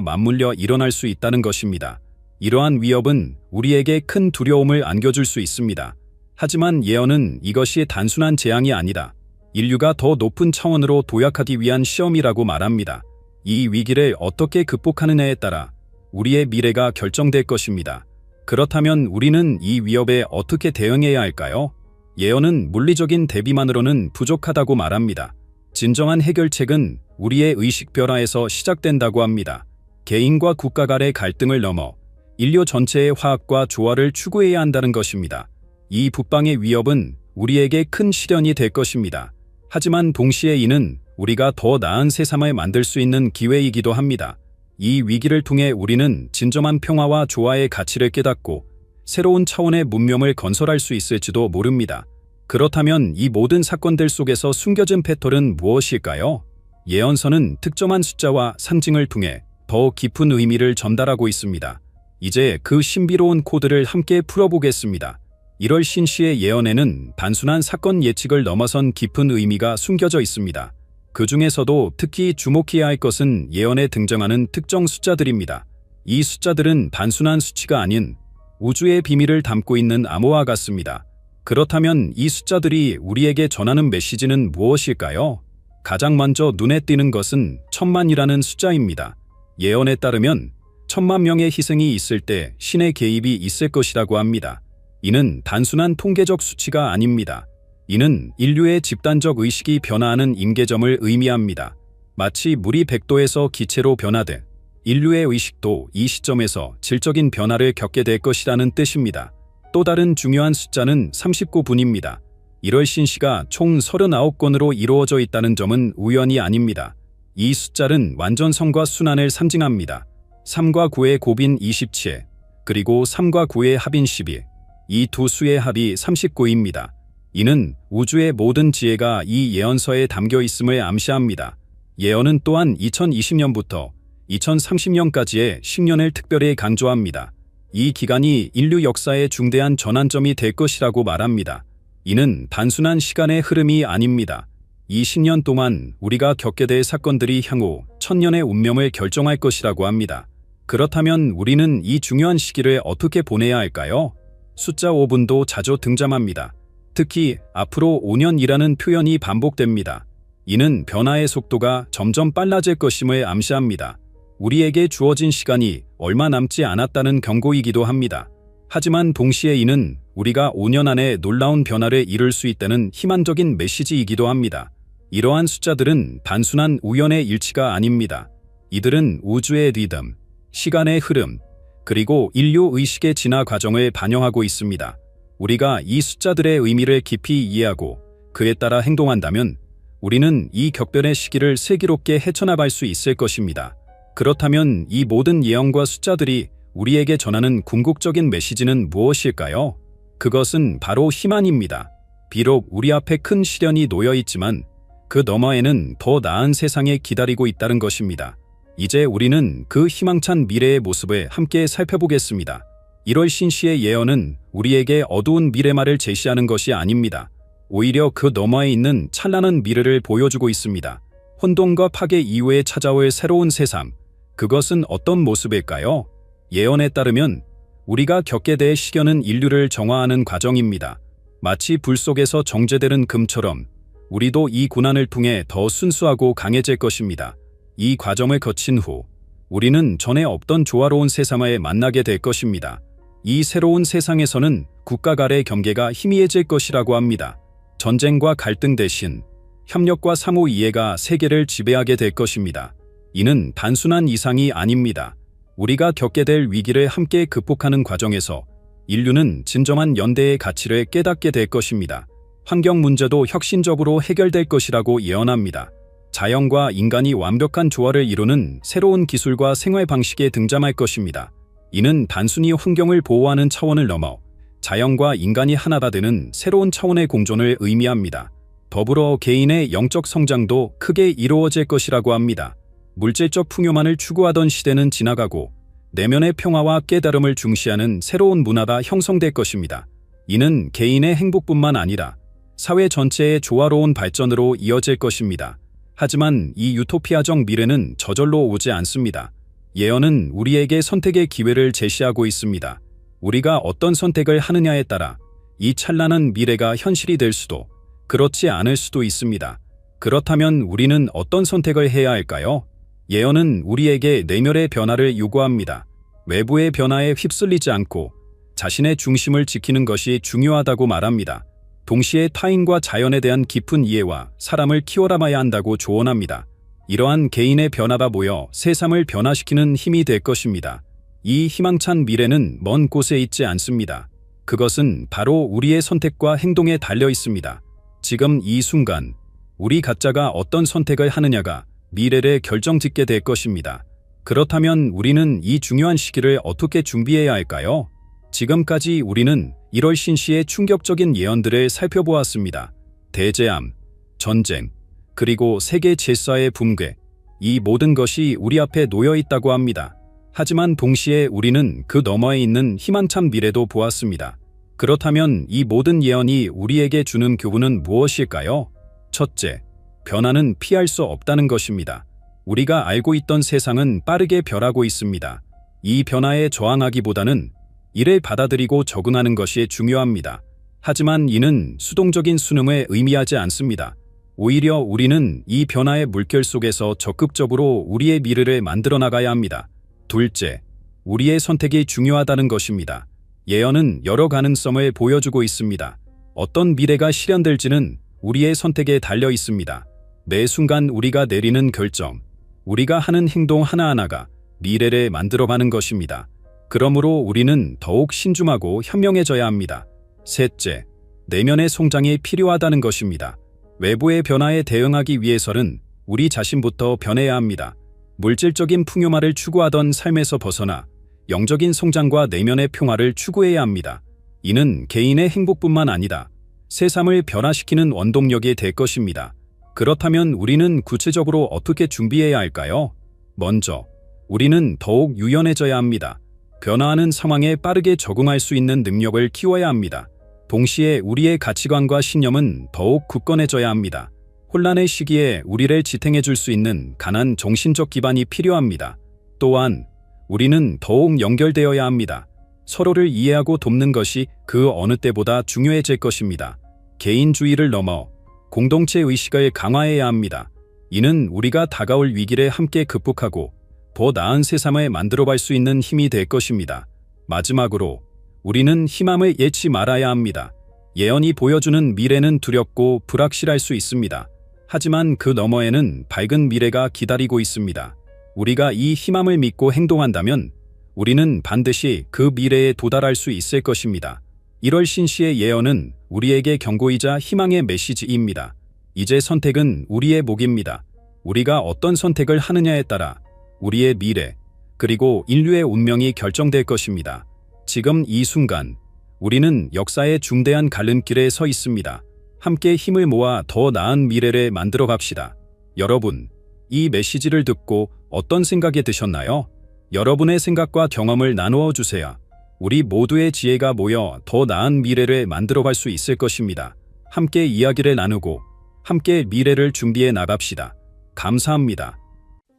맞물려 일어날 수 있다는 것입니다. 이러한 위협은 우리에게 큰 두려움을 안겨줄 수 있습니다. 하지만 예언은 이것이 단순한 재앙이 아니라 인류가 더 높은 차원으로 도약하기 위한 시험이라고 말합니다. 이 위기를 어떻게 극복하느냐에 따라 우리의 미래가 결정될 것입니다. 그렇다면 우리는 이 위협에 어떻게 대응해야 할까요? 예언은 물리적인 대비만으로는 부족하다고 말합니다. 진정한 해결책은 우리의 의식 변화에서 시작된다고 합니다. 개인과 국가 간의 갈등을 넘어 인류 전체의 화합과 조화를 추구해야 한다는 것입니다. 이 북방의 위협은 우리에게 큰 시련이 될 것입니다. 하지만 동시에 이는 우리가 더 나은 세상을 만들 수 있는 기회이기도 합니다. 이 위기를 통해 우리는 진정한 평화와 조화의 가치를 깨닫고 새로운 차원의 문명을 건설할 수 있을지도 모릅니다. 그렇다면 이 모든 사건들 속에서 숨겨진 패턴은 무엇일까요? 예언서는 특정한 숫자와 상징을 통해 더 깊은 의미를 전달하고 있습니다. 이제 그 신비로운 코드를 함께 풀어보겠습니다. 1월 신씨의 예언에는 단순한 사건 예측을 넘어선 깊은 의미가 숨겨져 있습니다. 그 중에서도 특히 주목해야 할 것은 예언에 등장하는 특정 숫자들입니다. 이 숫자들은 단순한 수치가 아닌 우주의 비밀을 담고 있는 암호와 같습니다. 그렇다면 이 숫자들이 우리에게 전하는 메시지는 무엇일까요? 가장 먼저 눈에 띄는 것은 1000만이라는 숫자입니다. 예언에 따르면 1000만 명의 희생이 있을 때 신의 개입이 있을 것이라고 합니다. 이는 단순한 통계적 수치가 아닙니다. 이는 인류의 집단적 의식이 변화하는 임계점을 의미합니다. 마치 물이 100도에서 기체로 변하듯 인류의 의식도 이 시점에서 질적인 변화를 겪게 될 것이라는 뜻입니다. 또 다른 중요한 숫자는 39분입니다. 1월 신시가 총 39건으로 이루어져 있다는 점은 우연이 아닙니다. 이 숫자는 완전성과 순환을 상징합니다. 3과 9의 곱인 27, 그리고 3과 9의 합인 12, 이 두 수의 합이 39입니다. 이는 우주의 모든 지혜가 이 예언서에 담겨 있음을 암시합니다. 예언은 또한 2020년부터 2030년까지의 10년을 특별히 강조합니다. 이 기간이 인류 역사의 중대한 전환점이 될 것이라고 말합니다. 이는 단순한 시간의 흐름이 아닙니다. 이 10년 동안 우리가 겪게 될 사건들이 향후 1000년의 운명을 결정할 것이라고 합니다. 그렇다면 우리는 이 중요한 시기를 어떻게 보내야 할까요? 숫자 5분도 자주 등장합니다. 특히 앞으로 5년이라는 표현이 반복됩니다. 이는 변화의 속도가 점점 빨라질 것임을 암시합니다. 우리에게 주어진 시간이 얼마 남지 않았다는 경고이기도 합니다. 하지만 동시에 이는 우리가 5년 안에 놀라운 변화를 이룰 수 있다는 희망적인 메시지이기도 합니다. 이러한 숫자들은 단순한 우연의 일치가 아닙니다. 이들은 우주의 리듬, 시간의 흐름, 그리고 인류 의식의 진화 과정을 반영하고 있습니다. 우리가 이 숫자들의 의미를 깊이 이해하고 그에 따라 행동한다면 우리는 이 격변의 시기를 슬기롭게 헤쳐나갈 수 있을 것입니다. 그렇다면 이 모든 예언과 숫자들이 우리에게 전하는 궁극적인 메시지는 무엇일까요? 그것은 바로 희망입니다. 비록 우리 앞에 큰 시련이 놓여 있지만 그 너머에는 더 나은 세상이 기다리고 있다는 것입니다. 이제 우리는 그 희망찬 미래의 모습을 함께 살펴보겠습니다. 1월 신시의 예언은 우리에게 어두운 미래말을 제시하는 것이 아닙니다. 오히려 그 너머에 있는 찬란한 미래를 보여주고 있습니다. 혼돈과 파괴 이후에 찾아올 새로운 세상, 그것은 어떤 모습일까요? 예언에 따르면 우리가 겪게 될 시련은 인류를 정화하는 과정입니다. 마치 불 속에서 정제되는 금처럼 우리도 이 고난을 통해 더 순수하고 강해질 것입니다. 이 과정을 거친 후 우리는 전에 없던 조화로운 세상을 만나게 될 것입니다. 이 새로운 세상에서는 국가 간의 경계가 희미해질 것이라고 합니다. 전쟁과 갈등 대신 협력과 상호 이해가 세계를 지배하게 될 것입니다. 이는 단순한 이상이 아닙니다. 우리가 겪게 될 위기를 함께 극복하는 과정에서 인류는 진정한 연대의 가치를 깨닫게 될 것입니다. 환경 문제도 혁신적으로 해결될 것이라고 예언합니다. 자연과 인간이 완벽한 조화를 이루는 새로운 기술과 생활 방식에 등장할 것입니다. 이는 단순히 환경을 보호하는 차원을 넘어 자연과 인간이 하나가 되는 새로운 차원의 공존을 의미합니다. 더불어 개인의 영적 성장도 크게 이루어질 것이라고 합니다. 물질적 풍요만을 추구하던 시대는 지나가고 내면의 평화와 깨달음을 중시하는 새로운 문화가 형성될 것입니다. 이는 개인의 행복뿐만 아니라 사회 전체의 조화로운 발전으로 이어질 것입니다. 하지만 이 유토피아적 미래는 저절로 오지 않습니다. 예언은 우리에게 선택의 기회를 제시하고 있습니다. 우리가 어떤 선택을 하느냐에 따라 이 찬란한 미래가 현실이 될 수도 그렇지 않을 수도 있습니다. 그렇다면 우리는 어떤 선택을 해야 할까요? 예언은 우리에게 내면의 변화를 요구합니다. 외부의 변화에 휩쓸리지 않고 자신의 중심을 지키는 것이 중요하다고 말합니다. 동시에 타인과 자연에 대한 깊은 이해와 사람을 키워나가야 한다고 조언합니다. 이러한 개인의 변화가 모여 세상을 변화시키는 힘이 될 것입니다. 이 희망찬 미래는 먼 곳에 있지 않습니다. 그것은 바로 우리의 선택과 행동에 달려 있습니다. 지금 이 순간 우리 각자가 어떤 선택을 하느냐가 미래를 결정짓게 될 것입니다. 그렇다면 우리는 이 중요한 시기를 어떻게 준비해야 할까요? 지금까지 우리는 1월 신시의 충격적인 예언들을 살펴보았습니다. 대재앙, 전쟁, 그리고 세계 질서의 붕괴, 이 모든 것이 우리 앞에 놓여 있다고 합니다. 하지만 동시에 우리는 그 너머에 있는 희망찬 미래도 보았습니다. 그렇다면 이 모든 예언이 우리에게 주는 교훈은 무엇일까요? 첫째, 변화는 피할 수 없다는 것입니다. 우리가 알고 있던 세상은 빠르게 변하고 있습니다. 이 변화에 저항하기보다는 이를 받아들이고 적응하는 것이 중요합니다. 하지만 이는 수동적인 순응을 의미하지 않습니다. 오히려 우리는 이 변화의 물결 속에서 적극적으로 우리의 미래를 만들어 나가야 합니다. 둘째, 우리의 선택이 중요하다는 것입니다. 예언은 여러 가능성을 보여주고 있습니다. 어떤 미래가 실현될지는 우리의 선택에 달려 있습니다. 매 순간 우리가 내리는 결정, 우리가 하는 행동 하나하나가 미래를 만들어가는 것입니다. 그러므로 우리는 더욱 신중하고 현명해져야 합니다. 셋째, 내면의 성장이 필요하다는 것입니다. 외부의 변화에 대응하기 위해서는 우리 자신부터 변해야 합니다. 물질적인 풍요만을 추구하던 삶에서 벗어나 영적인 성장과 내면의 평화를 추구해야 합니다. 이는 개인의 행복뿐만 아니라 세상을 변화시키는 원동력이 될 것입니다. 그렇다면 우리는 구체적으로 어떻게 준비해야 할까요? 먼저, 우리는 더욱 유연해져야 합니다. 변화하는 상황에 빠르게 적응할 수 있는 능력을 키워야 합니다. 동시에 우리의 가치관과 신념은 더욱 굳건해져야 합니다. 혼란의 시기에 우리를 지탱해 줄 수 있는 강한 정신적 기반이 필요합니다. 또한 우리는 더욱 연결되어야 합니다. 서로를 이해하고 돕는 것이 그 어느 때보다 중요해질 것입니다. 개인주의를 넘어 공동체 의식을 강화해야 합니다. 이는 우리가 다가올 위기를 함께 극복하고 더 나은 세상을 만들어갈 수 있는 힘이 될 것입니다. 마지막으로 우리는 희망을 잃지 말아야 합니다. 예언이 보여주는 미래는 두렵고 불확실할 수 있습니다. 하지만 그 너머에는 밝은 미래가 기다리고 있습니다. 우리가 이 희망을 믿고 행동한다면 우리는 반드시 그 미래에 도달할 수 있을 것입니다. 1월 신시의 예언은 우리에게 경고이자 희망의 메시지입니다. 이제 선택은 우리의 몫입니다. 우리가 어떤 선택을 하느냐에 따라 우리의 미래, 그리고 인류의 운명이 결정될 것입니다. 지금 이 순간, 우리는 역사의 중대한 갈림길에 서 있습니다. 함께 힘을 모아 더 나은 미래를 만들어 갑시다. 여러분, 이 메시지를 듣고 어떤 생각이 드셨나요? 여러분의 생각과 경험을 나누어 주세요. 우리 모두의 지혜가 모여 더 나은 미래를 만들어 갈 수 있을 것입니다. 함께 이야기를 나누고 함께 미래를 준비해 나갑시다. 감사합니다.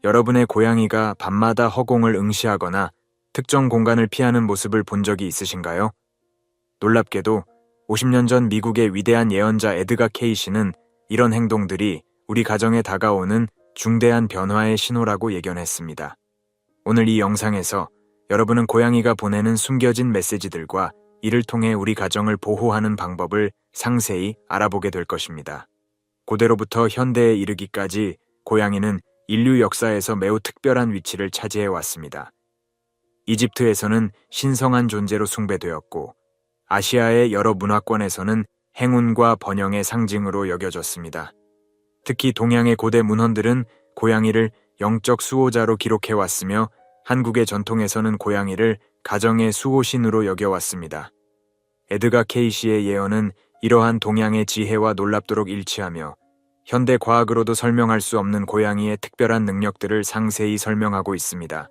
여러분의 고양이가 밤마다 허공을 응시하거나 특정 공간을 피하는 모습을 본 적이 있으신가요? 놀랍게도 50년 전 미국의 위대한 예언자 에드가 케이시는 이런 행동들이 우리 가정에 다가오는 중대한 변화의 신호라고 예견했습니다. 오늘 이 영상에서 여러분은 고양이가 보내는 숨겨진 메시지들과 이를 통해 우리 가정을 보호하는 방법을 상세히 알아보게 될 것입니다. 고대로부터 현대에 이르기까지 고양이는 인류 역사에서 매우 특별한 위치를 차지해 왔습니다. 이집트에서는 신성한 존재로 숭배되었고, 아시아의 여러 문화권에서는 행운과 번영의 상징으로 여겨졌습니다. 특히 동양의 고대 문헌들은 고양이를 영적 수호자로 기록해왔으며 한국의 전통에서는 고양이를 가정의 수호신으로 여겨왔습니다. 에드가 케이시의 예언은 이러한 동양의 지혜와 놀랍도록 일치하며 현대 과학으로도 설명할 수 없는 고양이의 특별한 능력들을 상세히 설명하고 있습니다.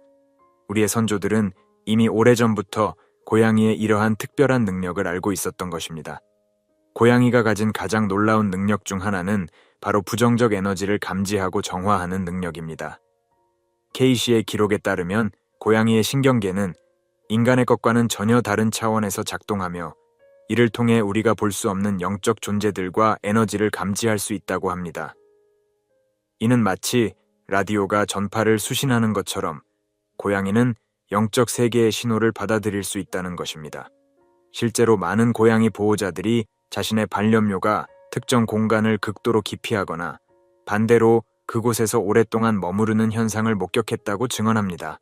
우리의 선조들은 이미 오래전부터 고양이의 이러한 특별한 능력을 알고 있었던 것입니다. 고양이가 가진 가장 놀라운 능력 중 하나는 바로 부정적 에너지를 감지하고 정화하는 능력입니다. 케이시의 기록에 따르면 고양이의 신경계는 인간의 것과는 전혀 다른 차원에서 작동하며 이를 통해 우리가 볼 수 없는 영적 존재들과 에너지를 감지할 수 있다고 합니다. 이는 마치 라디오가 전파를 수신하는 것처럼 고양이는 영적 세계의 신호를 받아들일 수 있다는 것입니다. 실제로 많은 고양이 보호자들이 자신의 반려묘가 특정 공간을 극도로 기피하거나 반대로 그곳에서 오랫동안 머무르는 현상을 목격했다고 증언합니다.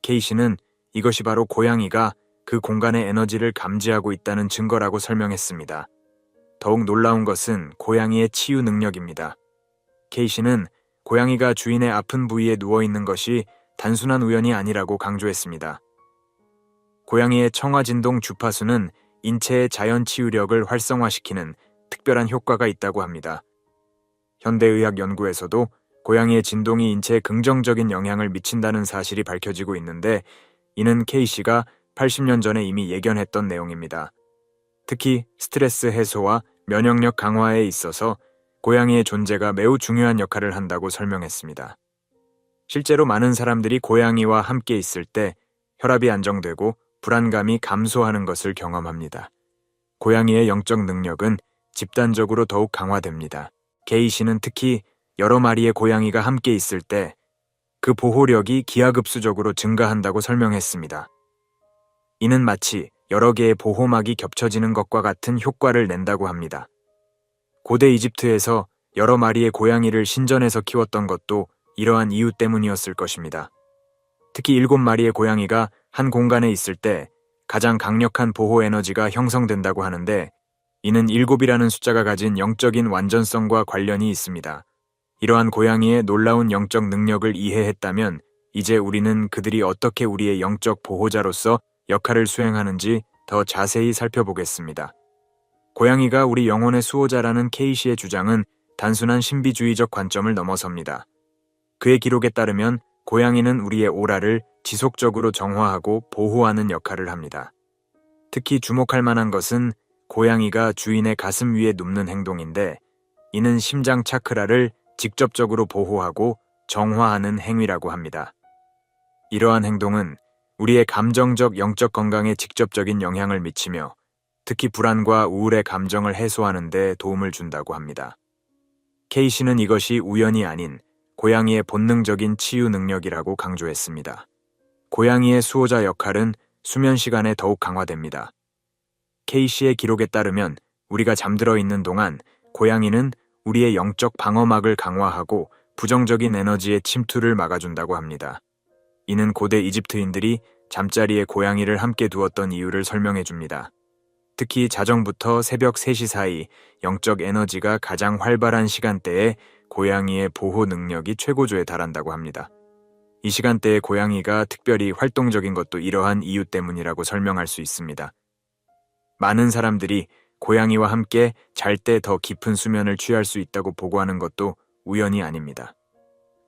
케이시는 이것이 바로 고양이가 그 공간의 에너지를 감지하고 있다는 증거라고 설명했습니다. 더욱 놀라운 것은 고양이의 치유 능력입니다. 케이시는 고양이가 주인의 아픈 부위에 누워있는 것이 단순한 우연이 아니라고 강조했습니다. 고양이의 청화진동 주파수는 인체의 자연 치유력을 활성화시키는 특별한 효과가 있다고 합니다. 현대의학 연구에서도 고양이의 진동이 인체에 긍정적인 영향을 미친다는 사실이 밝혀지고 있는데 이는 케이시가 80년 전에 이미 예견했던 내용입니다. 특히 스트레스 해소와 면역력 강화에 있어서 고양이의 존재가 매우 중요한 역할을 한다고 설명했습니다. 실제로 많은 사람들이 고양이와 함께 있을 때 혈압이 안정되고 불안감이 감소하는 것을 경험합니다. 고양이의 영적 능력은 집단적으로 더욱 강화됩니다. 게이 씨는 특히 여러 마리의 고양이가 함께 있을 때 그 보호력이 기하급수적으로 증가한다고 설명했습니다. 이는 마치 여러 개의 보호막이 겹쳐지는 것과 같은 효과를 낸다고 합니다. 고대 이집트에서 여러 마리의 고양이를 신전에서 키웠던 것도 이러한 이유 때문이었을 것입니다. 특히 7마리의 고양이가 한 공간에 있을 때 가장 강력한 보호 에너지가 형성된다고 하는데, 이는 7이라는 숫자가 가진 영적인 완전성과 관련이 있습니다. 이러한 고양이의 놀라운 영적 능력을 이해했다면 이제 우리는 그들이 어떻게 우리의 영적 보호자로서 역할을 수행하는지 더 자세히 살펴보겠습니다. 고양이가 우리 영혼의 수호자라는 케이 씨의 주장은 단순한 신비주의적 관점을 넘어섭니다. 그의 기록에 따르면 고양이는 우리의 오라를 지속적으로 정화하고 보호하는 역할을 합니다. 특히 주목할 만한 것은 고양이가 주인의 가슴 위에 눕는 행동인데, 이는 심장 차크라를 직접적으로 보호하고 정화하는 행위라고 합니다. 이러한 행동은 우리의 감정적 영적 건강에 직접적인 영향을 미치며 특히 불안과 우울의 감정을 해소하는 데 도움을 준다고 합니다. 케이 씨는 이것이 우연이 아닌 고양이의 본능적인 치유 능력이라고 강조했습니다. 고양이의 수호자 역할은 수면 시간에 더욱 강화됩니다. 케이 씨의 기록에 따르면 우리가 잠들어 있는 동안 고양이는 우리의 영적 방어막을 강화하고 부정적인 에너지의 침투를 막아준다고 합니다. 이는 고대 이집트인들이 잠자리에 고양이를 함께 두었던 이유를 설명해 줍니다. 특히 자정부터 새벽 3시 사이 영적 에너지가 가장 활발한 시간대에 고양이의 보호 능력이 최고조에 달한다고 합니다. 이 시간대에 고양이가 특별히 활동적인 것도 이러한 이유 때문이라고 설명할 수 있습니다. 많은 사람들이 고양이와 함께 잘 때 더 깊은 수면을 취할 수 있다고 보고하는 것도 우연이 아닙니다.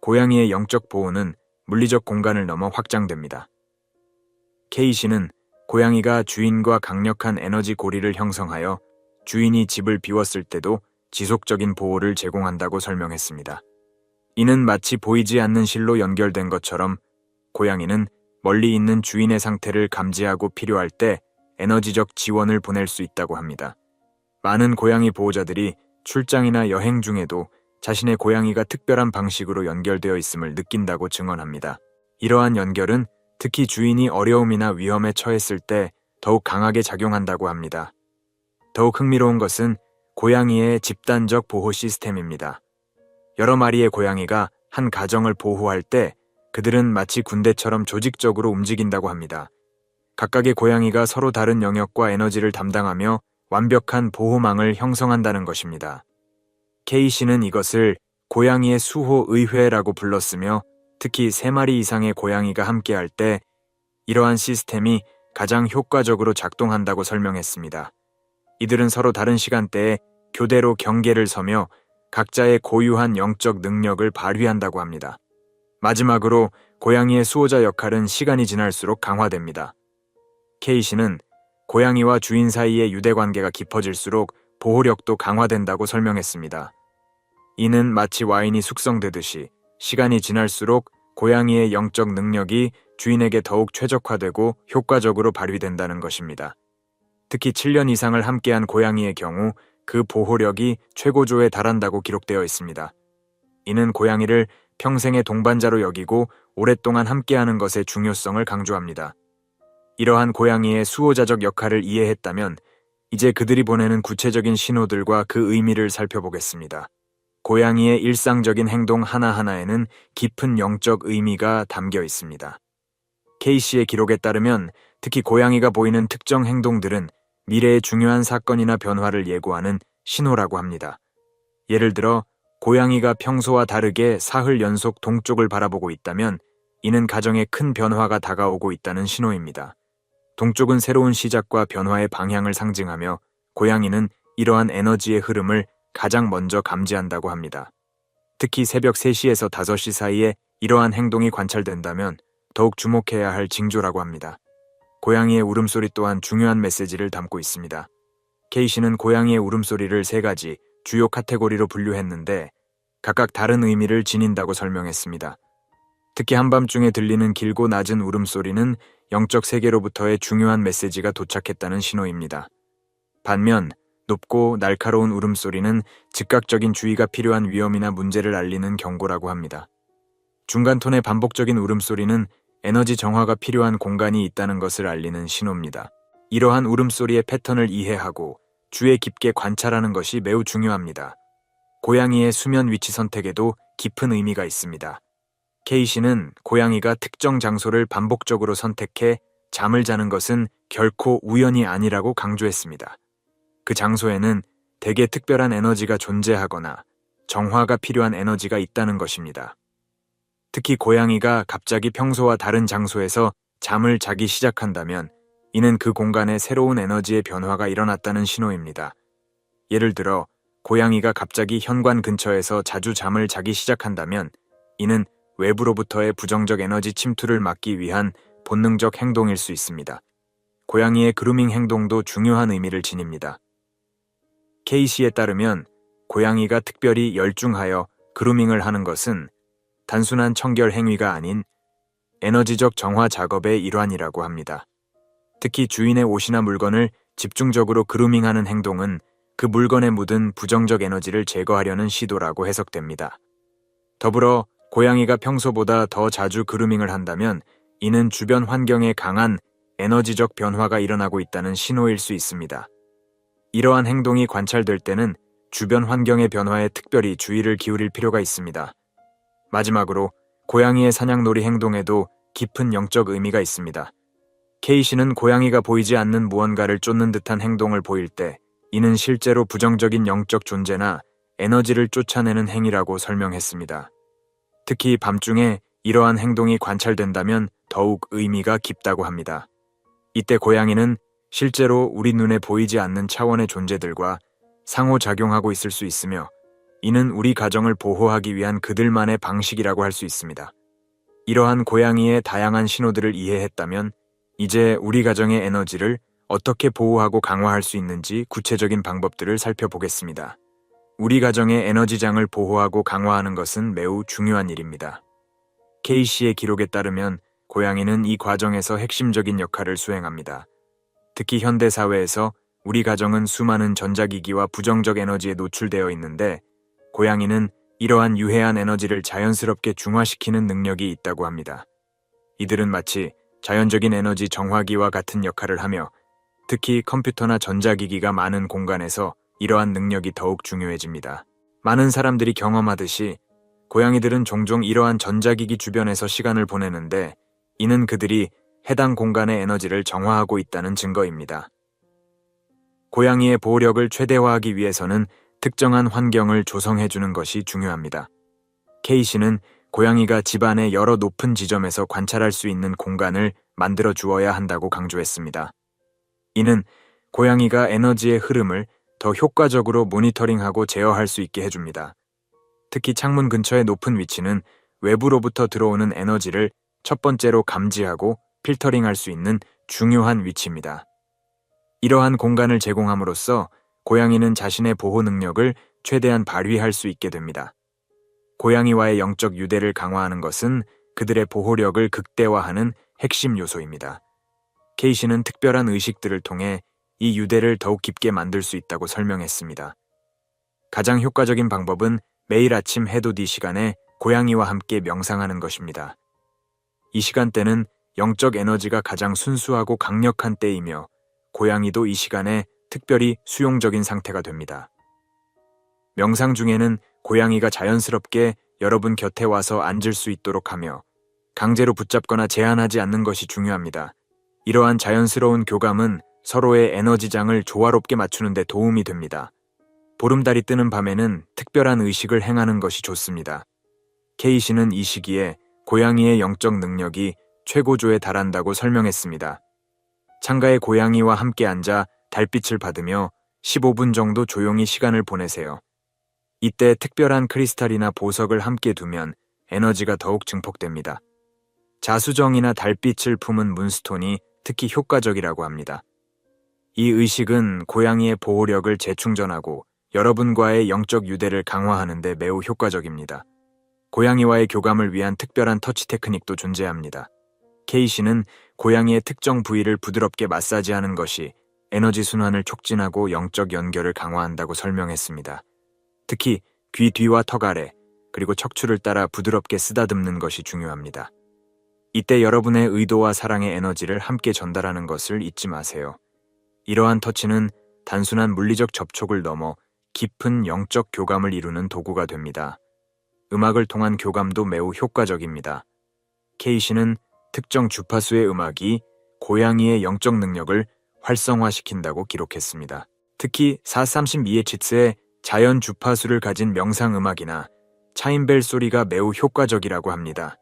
고양이의 영적 보호는 물리적 공간을 넘어 확장됩니다. 케이 씨는 고양이가 주인과 강력한 에너지 고리를 형성하여 주인이 집을 비웠을 때도 지속적인 보호를 제공한다고 설명했습니다. 이는 마치 보이지 않는 실로 연결된 것처럼 고양이는 멀리 있는 주인의 상태를 감지하고 필요할 때 에너지적 지원을 보낼 수 있다고 합니다. 많은 고양이 보호자들이 출장이나 여행 중에도 자신의 고양이가 특별한 방식으로 연결되어 있음을 느낀다고 증언합니다. 이러한 연결은 특히 주인이 어려움이나 위험에 처했을 때 더욱 강하게 작용한다고 합니다. 더욱 흥미로운 것은 고양이의 집단적 보호 시스템입니다. 여러 마리의 고양이가 한 가정을 보호할 때 그들은 마치 군대처럼 조직적으로 움직인다고 합니다. 각각의 고양이가 서로 다른 영역과 에너지를 담당하며 완벽한 보호망을 형성한다는 것입니다. 케이 씨는 이것을 고양이의 수호 의회라고 불렀으며, 특히 3마리 이상의 고양이가 함께할 때 이러한 시스템이 가장 효과적으로 작동한다고 설명했습니다. 이들은 서로 다른 시간대에 교대로 경계를 서며 각자의 고유한 영적 능력을 발휘한다고 합니다. 마지막으로 고양이의 수호자 역할은 시간이 지날수록 강화됩니다. 케이 씨는 고양이와 주인 사이의 유대관계가 깊어질수록 보호력도 강화된다고 설명했습니다. 이는 마치 와인이 숙성되듯이 시간이 지날수록 고양이의 영적 능력이 주인에게 더욱 최적화되고 효과적으로 발휘된다는 것입니다. 특히 7년 이상을 함께한 고양이의 경우 그 보호력이 최고조에 달한다고 기록되어 있습니다. 이는 고양이를 평생의 동반자로 여기고 오랫동안 함께하는 것의 중요성을 강조합니다. 이러한 고양이의 수호자적 역할을 이해했다면 이제 그들이 보내는 구체적인 신호들과 그 의미를 살펴보겠습니다. 고양이의 일상적인 행동 하나하나에는 깊은 영적 의미가 담겨 있습니다. 케이 씨의 기록에 따르면 특히 고양이가 보이는 특정 행동들은 미래의 중요한 사건이나 변화를 예고하는 신호라고 합니다. 예를 들어 고양이가 평소와 다르게 사흘 연속 동쪽을 바라보고 있다면 이는 가정에 큰 변화가 다가오고 있다는 신호입니다. 동쪽은 새로운 시작과 변화의 방향을 상징하며 고양이는 이러한 에너지의 흐름을 가장 먼저 감지한다고 합니다. 특히 새벽 3시에서 5시 사이에 이러한 행동이 관찰된다면 더욱 주목해야 할 징조라고 합니다. 고양이의 울음소리 또한 중요한 메시지를 담고 있습니다. 케이 씨는 고양이의 울음소리를 3가지 주요 카테고리로 분류했는데 각각 다른 의미를 지닌다고 설명했습니다. 특히 한밤중에 들리는 길고 낮은 울음소리는 영적 세계로부터의 중요한 메시지가 도착했다는 신호입니다. 반면 높고 날카로운 울음소리는 즉각적인 주의가 필요한 위험이나 문제를 알리는 경고라고 합니다. 중간 톤의 반복적인 울음소리는 에너지 정화가 필요한 공간이 있다는 것을 알리는 신호입니다. 이러한 울음소리의 패턴을 이해하고 주의 깊게 관찰하는 것이 매우 중요합니다. 고양이의 수면 위치 선택에도 깊은 의미가 있습니다. 케이시는 고양이가 특정 장소를 반복적으로 선택해 잠을 자는 것은 결코 우연이 아니라고 강조했습니다. 그 장소에는 대개 특별한 에너지가 존재하거나 정화가 필요한 에너지가 있다는 것입니다. 특히 고양이가 갑자기 평소와 다른 장소에서 잠을 자기 시작한다면 이는 그 공간에 새로운 에너지의 변화가 일어났다는 신호입니다. 예를 들어 고양이가 갑자기 현관 근처에서 자주 잠을 자기 시작한다면 이는 외부로부터의 부정적 에너지 침투를 막기 위한 본능적 행동일 수 있습니다. 고양이의 그루밍 행동도 중요한 의미를 지닙니다. 케이시에 따르면 고양이가 특별히 열중하여 그루밍을 하는 것은 단순한 청결 행위가 아닌 에너지적 정화 작업의 일환이라고 합니다. 특히 주인의 옷이나 물건을 집중적으로 그루밍하는 행동은 그 물건에 묻은 부정적 에너지를 제거하려는 시도라고 해석됩니다. 더불어 고양이가 평소보다 더 자주 그루밍을 한다면 이는 주변 환경에 강한 에너지적 변화가 일어나고 있다는 신호일 수 있습니다. 이러한 행동이 관찰될 때는 주변 환경의 변화에 특별히 주의를 기울일 필요가 있습니다. 마지막으로 고양이의 사냥놀이 행동에도 깊은 영적 의미가 있습니다. 케이시는 고양이가 보이지 않는 무언가를 쫓는 듯한 행동을 보일 때 이는 실제로 부정적인 영적 존재나 에너지를 쫓아내는 행위라고 설명했습니다. 특히 밤중에 이러한 행동이 관찰된다면 더욱 의미가 깊다고 합니다. 이때 고양이는 실제로 우리 눈에 보이지 않는 차원의 존재들과 상호작용하고 있을 수 있으며 이는 우리 가정을 보호하기 위한 그들만의 방식이라고 할 수 있습니다. 이러한 고양이의 다양한 신호들을 이해했다면 이제 우리 가정의 에너지를 어떻게 보호하고 강화할 수 있는지 구체적인 방법들을 살펴보겠습니다. 우리 가정의 에너지장을 보호하고 강화하는 것은 매우 중요한 일입니다. 케이시의 기록에 따르면 고양이는 이 과정에서 핵심적인 역할을 수행합니다. 특히 현대 사회에서 우리 가정은 수많은 전자기기와 부정적 에너지에 노출되어 있는데 고양이는 이러한 유해한 에너지를 자연스럽게 중화시키는 능력이 있다고 합니다. 이들은 마치 자연적인 에너지 정화기와 같은 역할을 하며 특히 컴퓨터나 전자기기가 많은 공간에서 이러한 능력이 더욱 중요해집니다. 많은 사람들이 경험하듯이 고양이들은 종종 이러한 전자기기 주변에서 시간을 보내는데 이는 그들이 해당 공간의 에너지를 정화하고 있다는 증거입니다. 고양이의 보호력을 최대화하기 위해서는 특정한 환경을 조성해주는 것이 중요합니다. 케이시는 고양이가 집안의 여러 높은 지점에서 관찰할 수 있는 공간을 만들어 주어야 한다고 강조했습니다. 이는 고양이가 에너지의 흐름을 더 효과적으로 모니터링하고 제어할 수 있게 해줍니다. 특히 창문 근처의 높은 위치는 외부로부터 들어오는 에너지를 첫 번째로 감지하고 필터링할 수 있는 중요한 위치입니다. 이러한 공간을 제공함으로써 고양이는 자신의 보호 능력을 최대한 발휘할 수 있게 됩니다. 고양이와의 영적 유대를 강화하는 것은 그들의 보호력을 극대화하는 핵심 요소입니다. 케이시는 특별한 의식들을 통해 이 유대를 더욱 깊게 만들 수 있다고 설명했습니다. 가장 효과적인 방법은 매일 아침 해돋이 시간에 고양이와 함께 명상하는 것입니다. 이 시간대는 영적 에너지가 가장 순수하고 강력한 때이며 고양이도 이 시간에 특별히 수용적인 상태가 됩니다. 명상 중에는 고양이가 자연스럽게 여러분 곁에 와서 앉을 수 있도록 하며 강제로 붙잡거나 제한하지 않는 것이 중요합니다. 이러한 자연스러운 교감은 서로의 에너지장을 조화롭게 맞추는 데 도움이 됩니다. 보름달이 뜨는 밤에는 특별한 의식을 행하는 것이 좋습니다. 케이시는 이 시기에 고양이의 영적 능력이 최고조에 달한다고 설명했습니다. 창가에 고양이와 함께 앉아 달빛을 받으며 15분 정도 조용히 시간을 보내세요. 이때 특별한 크리스탈이나 보석을 함께 두면 에너지가 더욱 증폭됩니다. 자수정이나 달빛을 품은 문스톤이 특히 효과적이라고 합니다. 이 의식은 고양이의 보호력을 재충전하고 여러분과의 영적 유대를 강화하는 데 매우 효과적입니다. 고양이와의 교감을 위한 특별한 터치 테크닉도 존재합니다. K씨는 고양이의 특정 부위를 부드럽게 마사지하는 것이 에너지 순환을 촉진하고 영적 연결을 강화한다고 설명했습니다. 특히 귀 뒤와 턱 아래, 그리고 척추를 따라 부드럽게 쓰다듬는 것이 중요합니다. 이때 여러분의 의도와 사랑의 에너지를 함께 전달하는 것을 잊지 마세요. 이러한 터치는 단순한 물리적 접촉을 넘어 깊은 영적 교감을 이루는 도구가 됩니다. 음악을 통한 교감도 매우 효과적입니다. K씨는 특정 주파수의 음악이 고양이의 영적 능력을 활성화시킨다고 기록했습니다. 특히 432Hz의 자연 주파수를 가진 명상 음악이나 차임벨 소리가 매우 효과적이라고 합니다.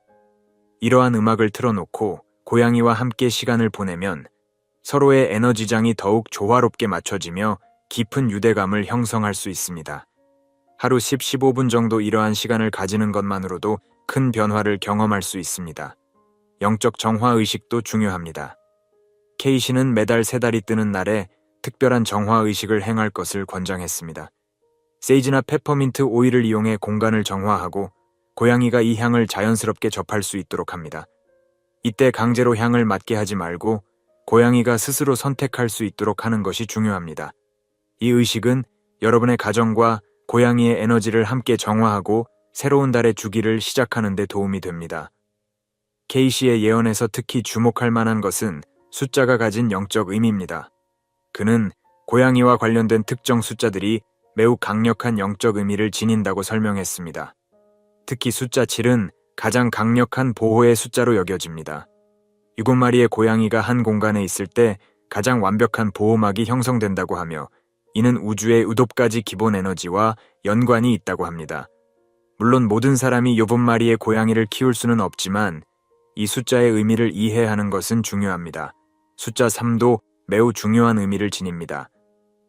이러한 음악을 틀어놓고 고양이와 함께 시간을 보내면 서로의 에너지장이 더욱 조화롭게 맞춰지며 깊은 유대감을 형성할 수 있습니다. 하루 10-15분 정도 이러한 시간을 가지는 것만으로도 큰 변화를 경험할 수 있습니다. 영적 정화 의식도 중요합니다. K씨는 매달 3달이 뜨는 날에 특별한 정화 의식을 행할 것을 권장했습니다. 세이지나 페퍼민트 오일을 이용해 공간을 정화하고 고양이가 이 향을 자연스럽게 접할 수 있도록 합니다. 이때 강제로 향을 맡게 하지 말고 고양이가 스스로 선택할 수 있도록 하는 것이 중요합니다. 이 의식은 여러분의 가정과 고양이의 에너지를 함께 정화하고 새로운 달의 주기를 시작하는 데 도움이 됩니다. K씨의 예언에서 특히 주목할 만한 것은 숫자가 가진 영적 의미입니다. 그는 고양이와 관련된 특정 숫자들이 매우 강력한 영적 의미를 지닌다고 설명했습니다. 특히 숫자 7은 가장 강력한 보호의 숫자로 여겨집니다. 7마리의 고양이가 한 공간에 있을 때 가장 완벽한 보호막이 형성된다고 하며 이는 우주의 의도까지 기본 에너지와 연관이 있다고 합니다. 물론 모든 사람이 7마리의 고양이를 키울 수는 없지만 이 숫자의 의미를 이해하는 것은 중요합니다. 숫자 3도 매우 중요한 의미를 지닙니다.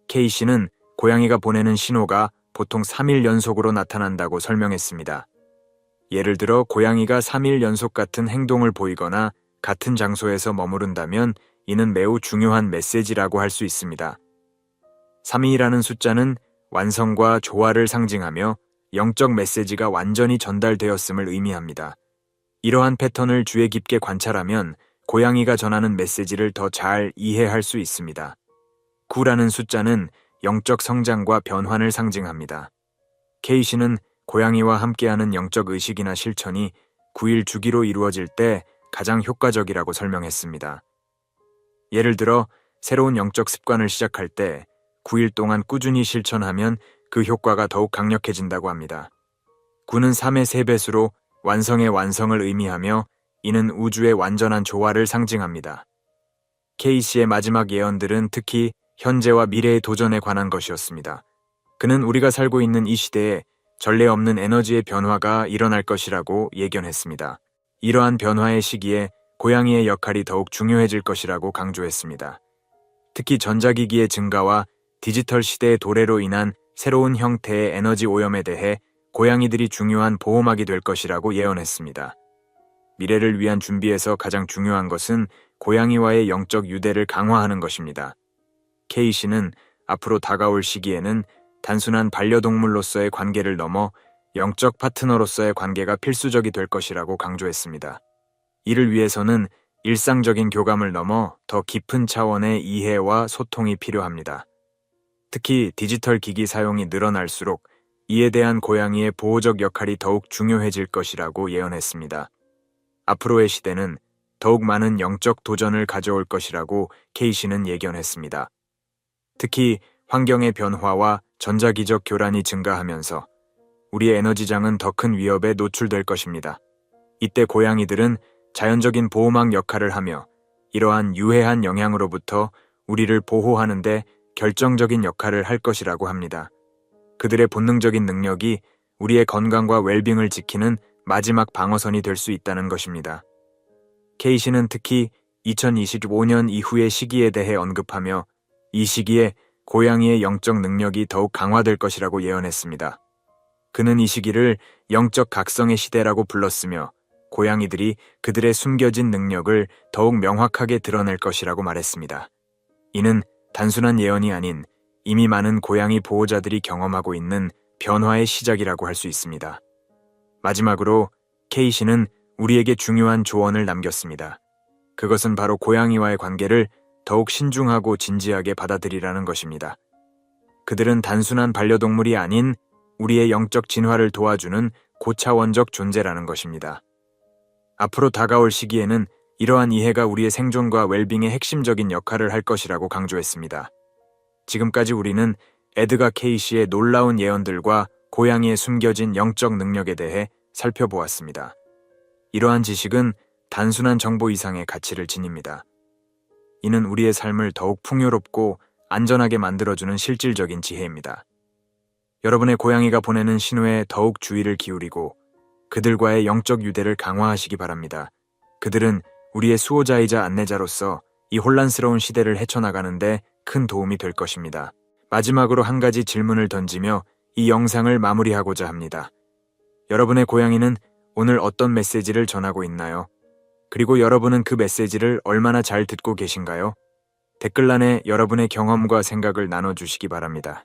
K씨는 고양이가 보내는 신호가 보통 3일 연속으로 나타난다고 설명했습니다. 예를 들어 고양이가 3일 연속 같은 행동을 보이거나 같은 장소에서 머무른다면 이는 매우 중요한 메시지라고 할 수 있습니다. 3이라는 숫자는 완성과 조화를 상징하며 영적 메시지가 완전히 전달되었음을 의미합니다. 이러한 패턴을 주의 깊게 관찰하면 고양이가 전하는 메시지를 더 잘 이해할 수 있습니다. 9라는 숫자는 영적 성장과 변환을 상징합니다. K씨는 고양이와 함께하는 영적 의식이나 실천이 9일 주기로 이루어질 때 가장 효과적이라고 설명했습니다. 예를 들어 새로운 영적 습관을 시작할 때 9일 동안 꾸준히 실천하면 그 효과가 더욱 강력해진다고 합니다. 9는 3의 3배수로 완성의 완성을 의미하며 이는 우주의 완전한 조화를 상징합니다. K씨의 마지막 예언들은 특히 현재와 미래의 도전에 관한 것이었습니다. 그는 우리가 살고 있는 이 시대에 전례 없는 에너지의 변화가 일어날 것이라고 예견했습니다. 이러한 변화의 시기에 고양이의 역할이 더욱 중요해질 것이라고 강조했습니다. 특히 전자기기의 증가와 디지털 시대의 도래로 인한 새로운 형태의 에너지 오염에 대해 고양이들이 중요한 보호막이 될 것이라고 예언했습니다. 미래를 위한 준비에서 가장 중요한 것은 고양이와의 영적 유대를 강화하는 것입니다. K씨는 앞으로 다가올 시기에는 단순한 반려동물로서의 관계를 넘어 영적 파트너로서의 관계가 필수적이 될 것이라고 강조했습니다. 이를 위해서는 일상적인 교감을 넘어 더 깊은 차원의 이해와 소통이 필요합니다. 특히 디지털 기기 사용이 늘어날수록 이에 대한 고양이의 보호적 역할이 더욱 중요해질 것이라고 예언했습니다. 앞으로의 시대는 더욱 많은 영적 도전을 가져올 것이라고 K씨는 예견했습니다. 특히 환경의 변화와 전자기적 교란이 증가하면서 우리의 에너지장은 더 큰 위협에 노출될 것입니다. 이때 고양이들은 자연적인 보호막 역할을 하며 이러한 유해한 영향으로부터 우리를 보호하는 데 결정적인 역할을 할 것이라고 합니다. 그들의 본능적인 능력이 우리의 건강과 웰빙을 지키는 마지막 방어선이 될 수 있다는 것입니다. K씨는 특히 2025년 이후의 시기에 대해 언급하며 이 시기에 고양이의 영적 능력이 더욱 강화될 것이라고 예언했습니다. 그는 이 시기를 영적 각성의 시대라고 불렀으며 고양이들이 그들의 숨겨진 능력을 더욱 명확하게 드러낼 것이라고 말했습니다. 이는 단순한 예언이 아닌 이미 많은 고양이 보호자들이 경험하고 있는 변화의 시작이라고 할 수 있습니다. 마지막으로 K씨는 우리에게 중요한 조언을 남겼습니다. 그것은 바로 고양이와의 관계를 더욱 신중하고 진지하게 받아들이라는 것입니다. 그들은 단순한 반려동물이 아닌 우리의 영적 진화를 도와주는 고차원적 존재라는 것입니다. 앞으로 다가올 시기에는 이러한 이해가 우리의 생존과 웰빙의 핵심적인 역할을 할 것이라고 강조했습니다. 지금까지 우리는 에드가 케이시의 놀라운 예언들과 고양이의 숨겨진 영적 능력에 대해 살펴보았습니다. 이러한 지식은 단순한 정보 이상의 가치를 지닙니다. 이는 우리의 삶을 더욱 풍요롭고 안전하게 만들어주는 실질적인 지혜입니다. 여러분의 고양이가 보내는 신호에 더욱 주의를 기울이고 그들과의 영적 유대를 강화하시기 바랍니다. 그들은 우리의 수호자이자 안내자로서 이 혼란스러운 시대를 헤쳐나가는데 큰 도움이 될 것입니다. 마지막으로 한 가지 질문을 던지며 이 영상을 마무리하고자 합니다. 여러분의 고양이는 오늘 어떤 메시지를 전하고 있나요? 그리고 여러분은 그 메시지를 얼마나 잘 듣고 계신가요? 댓글란에 여러분의 경험과 생각을 나눠주시기 바랍니다.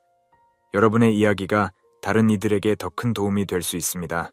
여러분의 이야기가 다른 이들에게 더 큰 도움이 될 수 있습니다.